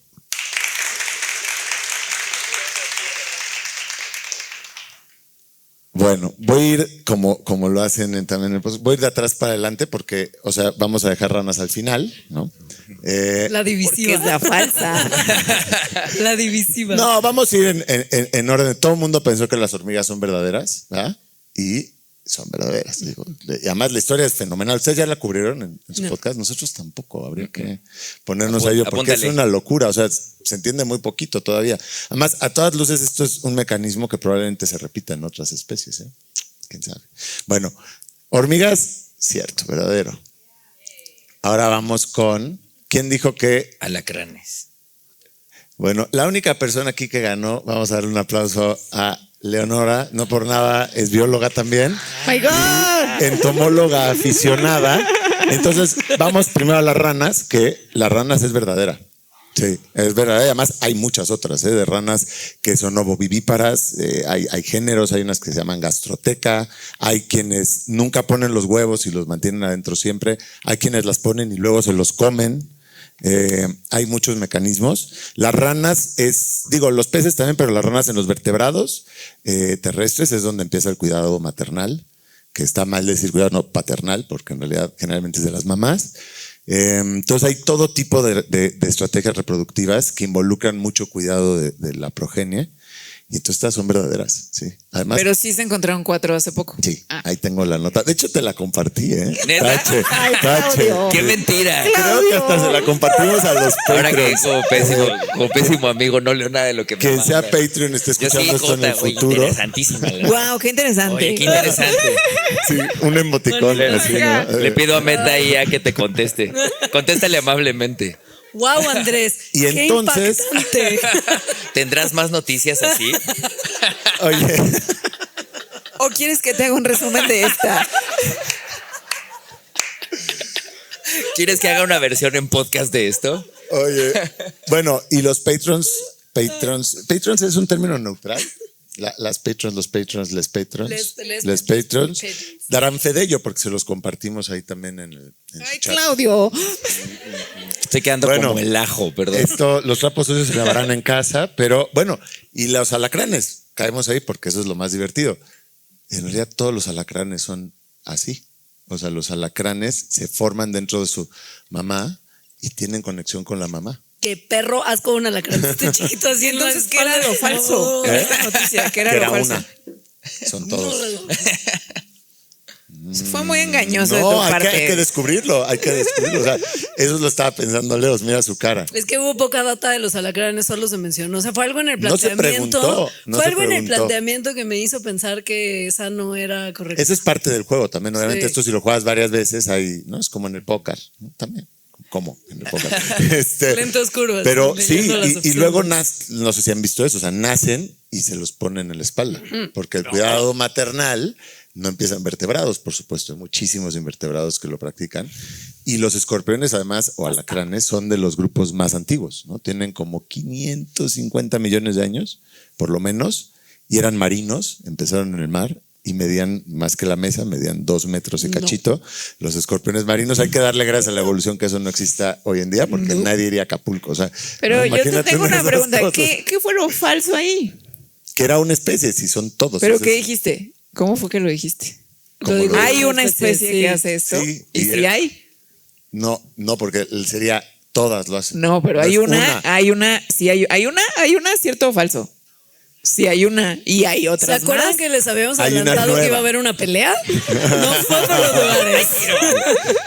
Bueno, voy a ir como lo hacen también en el post, voy a ir de atrás para adelante porque, o sea, vamos a dejar ranas al final, ¿no? La Porque divisiva. es la falsa. La divisiva. No, vamos a ir en orden. Todo el mundo pensó que las hormigas son verdaderas, ¿verdad? Y son verdaderas. Digo. Y además la historia es fenomenal. Ustedes ya la cubrieron en su podcast, nosotros tampoco. Habría que ponernos a ello porque es Apúntale. una locura. O sea, se entiende muy poquito todavía. Además, a todas luces esto es un mecanismo que probablemente se repita en otras especies. ¿Eh? ¿Quién sabe? Bueno, hormigas, cierto, verdadero. Ahora vamos con... ¿Quién dijo que Alacranes. Bueno, la única persona aquí que ganó, vamos a darle un aplauso a Leonora, no por nada es bióloga también, My God. entomóloga aficionada. Entonces, vamos primero a las ranas, que las ranas es verdadera. Sí, es verdadera. Además, hay muchas otras, de ranas que son ovovivíparas, hay géneros, hay unas que se llaman gastroteca, hay quienes nunca ponen los huevos y los mantienen adentro siempre, hay quienes las ponen y luego se los comen. Hay muchos mecanismos. Las ranas los peces también, pero las ranas en los vertebrados terrestres es donde empieza el cuidado maternal, que está mal decir cuidado no paternal, porque en realidad generalmente es de las mamás. Entonces hay todo tipo de estrategias reproductivas que involucran mucho cuidado de la progenie Y entonces estas son verdaderas, sí. Además, Pero sí se encontraron 4 hace poco. sí, Ah. ahí tengo la nota. De hecho, te la compartí, ¿eh? ¿Neta? Tache, Ay, tache. Claudio. ¡Qué mentira! Creo que hasta se la compartimos a los Ahora que Patreons. como pésimo amigo no leo nada de lo que me Quien sea manda. Patreon esté Yo sí, escuchando esto en Jota, el güey, futuro. interesantísima. Wow, qué interesante. Oye, qué interesante. Sí, un emoticón. Le, así, ¿no? le pido a Meta ahí a que te conteste. Contéstale amablemente. Wow, Andrés. Y qué entonces- impactante. ¿Tendrás más noticias así? Oye, ¿O quieres que te haga un resumen de esta? ¿Quieres que haga una versión en podcast de esto? oye. Bueno, y los patrons es un término neutral. Las patrons, los patrons, les patrons, Les patrons patrons. darán fe de ello porque se los compartimos ahí también en su Ay, chat. Claudio. Estoy quedando Bueno, como el ajo, perdón. Esto, los trapos sucios se lavarán en casa, pero bueno, y los alacranes, caemos ahí porque eso es lo más divertido. En realidad todos los alacranes son así. O sea, los alacranes se forman dentro de su mamá y tienen conexión con la mamá. Qué perro asco un alacrán. Este chiquito haciendo. Entonces, ¿qué era lo falso? No. Esta noticia, ¿qué era Que lo era falso? una. Son todos. Fue muy engañoso de tu No, hay parte. que descubrirlo, hay que descubrirlo. O sea, eso lo estaba pensando Leos, mira su cara. Es que hubo poca data de los alacranes, solo se mencionó. O sea, fue algo en el No se planteamiento. preguntó, no fue se algo en el preguntó. planteamiento que me hizo pensar que esa no era correcta. Eso es parte del juego también. Obviamente, Sí. esto si lo juegas varias veces, ahí, ¿no? Es como en el póker, ¿no? También. ¿Cómo? En el póker. Lente oscuro, así, Pero sí, leyendo las y opciones. luego no sé si han visto eso, o sea, nacen y se los ponen en la espalda. Porque el cuidado maternal no empiezan vertebrados, por supuesto. Hay muchísimos invertebrados que lo practican. Y los escorpiones, además, o alacranes, son de los grupos más antiguos, ¿no? Tienen como 550 millones de años, por lo menos, y eran marinos, empezaron en el mar y medían más que la mesa, medían 2 metros y cachito. Los escorpiones marinos, hay que darle gracias a la evolución que eso no exista hoy en día, porque nadie iría a Acapulco. O sea, Pero no, yo te imagínate tengo una esas pregunta. cosas. ¿Qué fue lo falso ahí? Que era una especie, si son todos. ¿Pero Entonces, qué dijiste? ¿Cómo fue que lo dijiste? ¿Cómo digo, lo- ¿Hay una especie sí. que hace esto? Sí, ¿Y y si hay? No, porque sería todas lo hacen. No, pero No hay es una, sí hay una, cierto o falso. Sí hay una y hay ¿Se otras acuerdan más. que les habíamos Hay una adelantado que nueva. iba a haber una pelea? No fue por los lugares.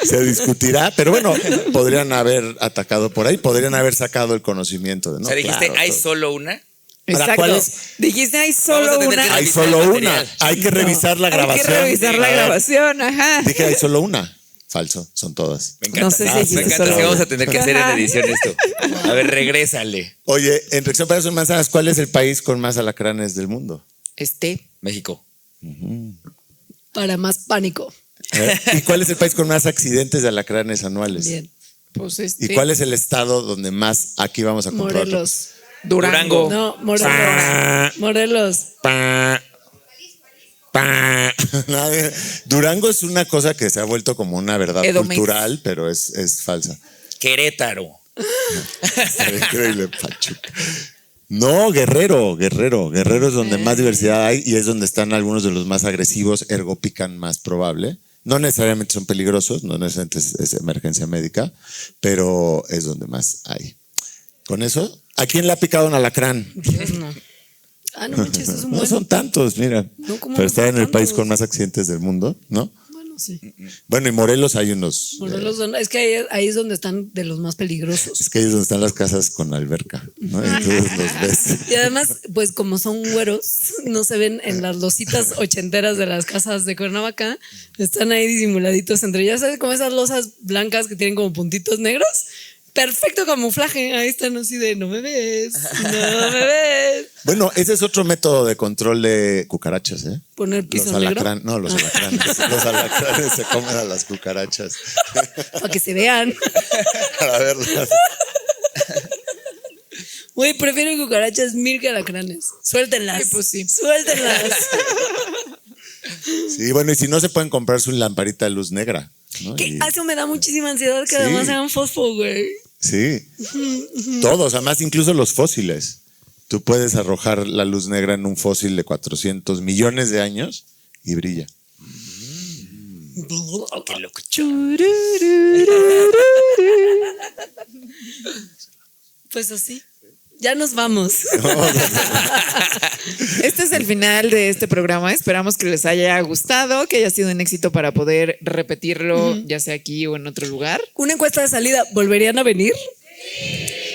Se discutirá, pero bueno, podrían haber atacado por ahí, podrían haber sacado el conocimiento. ¿No? O sea, dijiste, Claro, ¿hay todo. solo una? Ahora, ¿cuál Exacto. es? Dijiste hay Vamos solo a tener una. que Hay revisar solo el una. material. Hay que revisar la grabación. Hay que revisar la grabación, ajá. Dije, hay solo una. Falso, son todas. Me encanta. No sé si me dijiste encanta. solo Sí, vamos una. a tener que hacer en edición esto. A ver, regrésale. Oye, en Reacción para sus manzanas, ¿cuál es el país con más alacranes del mundo? México. Para más pánico. ¿Y cuál es el país con más accidentes de alacranes anuales? Bien. Pues ¿Y cuál es el estado donde más aquí vamos a comprar? Morelos. Durango. No, Morelos. Morelos. Pa. Durango es una cosa que se ha vuelto como una verdad Edomex. cultural, pero es falsa. Querétaro. Está increíble, Pachuca. No, Guerrero es donde más diversidad hay y es donde están algunos de los más agresivos, ergo pican más probable. No necesariamente son peligrosos, no necesariamente es emergencia médica, pero es donde más hay. Con eso, ¿a quién le ha picado un alacrán? Dios, no. Ah, no manches, es un No buen. son tantos, mira. No, ¿cómo Pero no está son en el país tantos? con más accidentes del mundo, ¿no? Bueno, sí. Bueno, y Morelos hay unos. Morelos es que ahí es donde están de los más peligrosos. Es que ahí es donde están las casas con alberca, ¿no? Entonces los ves. Y además, pues como son güeros, no se ven en las lositas ochenteras de las casas de Cuernavaca, están ahí disimuladitos entre ellas, ¿sabes? Como esas losas blancas que tienen como puntitos negros. Perfecto camuflaje, ahí están así de no me ves, no me ves. Bueno, ese es otro método de control de cucarachas, ¿eh? Poner piso Los negro. alacranes, no, los alacranes. Los alacranes se comen a las cucarachas Para que se vean. para verlas. Güey, prefiero cucarachas mil que alacranes. Suéltenlas. Ay, pues sí. Suéltenlas. Sí, bueno, y si no se pueden comprar su lamparita de luz negra, ¿no? Que Y- eso me da muchísima ansiedad que Sí. además sean fosfo, güey. sí, todos, además incluso los fósiles. Tú puedes arrojar la luz negra en un fósil de 400 millones de años y brilla. Qué loco. Pues así. Ya nos vamos. Este es el final de este programa. Esperamos que les haya gustado, que haya sido un éxito para poder repetirlo, ya sea aquí o en otro lugar. Una encuesta de salida, ¿volverían a venir?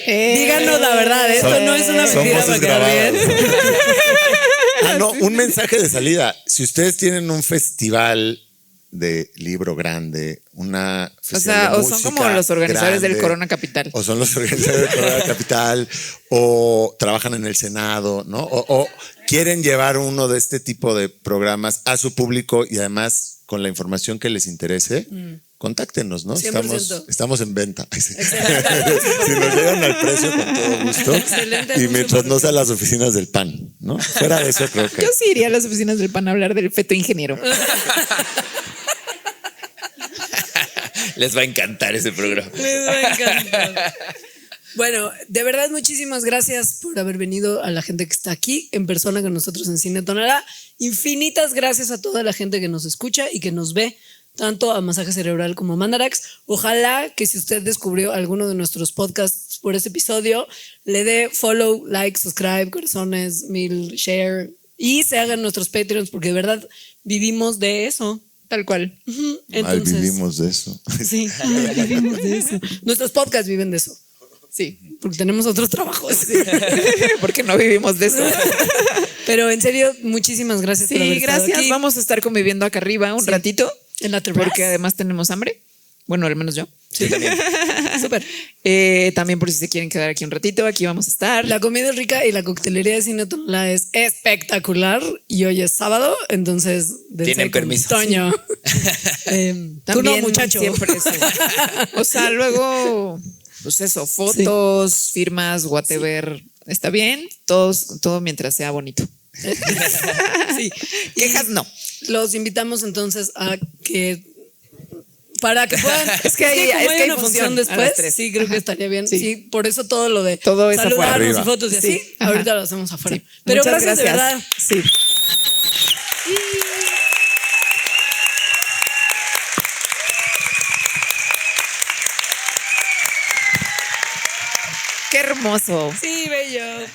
Díganos la verdad, esto no es una Son mentira voces para quedar grabadas. bien. No, un mensaje de salida. Si ustedes tienen un festival de libro grande, una O sea, o son como los organizadores del grande, Corona Capital. o son los organizadores del Corona Capital, o trabajan en el Senado, ¿no? O quieren llevar uno de este tipo de programas a su público y además con la información que les interese, contáctenos, ¿no? 100%. Estamos en venta. Si nos llegan al precio, con todo gusto. Excelente Y anuncio mientras para no sean las oficinas del PAN, ¿no? Fuera de eso, creo que. Yo sí iría a las oficinas del PAN a hablar del feto ingeniero. Les va a encantar ese programa. Les va a encantar. Bueno, de verdad, muchísimas gracias por haber venido, a la gente que está aquí en persona con nosotros en Cine Tonalá. Infinitas gracias a toda la gente que nos escucha y que nos ve, tanto a Masaje Cerebral como a Mandarax. Ojalá que si usted descubrió alguno de nuestros podcasts por este episodio, le dé follow, like, subscribe, corazones, 1000, share y se hagan nuestros Patreons, porque de verdad vivimos de eso. Tal cual. Mal vivimos de eso. Sí, vivimos de eso. Nuestros podcasts viven de eso. Sí. Porque tenemos otros trabajos. Porque no vivimos de eso. Pero en serio, muchísimas gracias por haber Sí, estado gracias. aquí. Vamos a estar conviviendo acá arriba un ratito. En la terraza. Porque además tenemos hambre. Bueno, al menos yo. Sí, súper. También por si se quieren quedar aquí un ratito, aquí vamos a estar. La comida es rica y la coctelería de Cine Tonalá es espectacular. Y hoy es sábado, entonces Tienen permiso. Toño. Tú no, muchacho. Siempre eso. O sea, luego, pues eso, fotos, firmas, whatever. Está bien, todo mientras sea bonito. Sí. Quejas no. Los invitamos entonces a que para que puedan. Es que hay- como es que hay una función función a las después. 3. Sí, creo que estaría bien. Sí. Sí, por eso todo lo de Todo es afuera. saludarnos Arriba. y fotos y así. Sí, ajá. Ahorita lo hacemos afuera. Sí. Pero Muchas gracias de verdad. Sí. Qué hermoso. Sí, bello.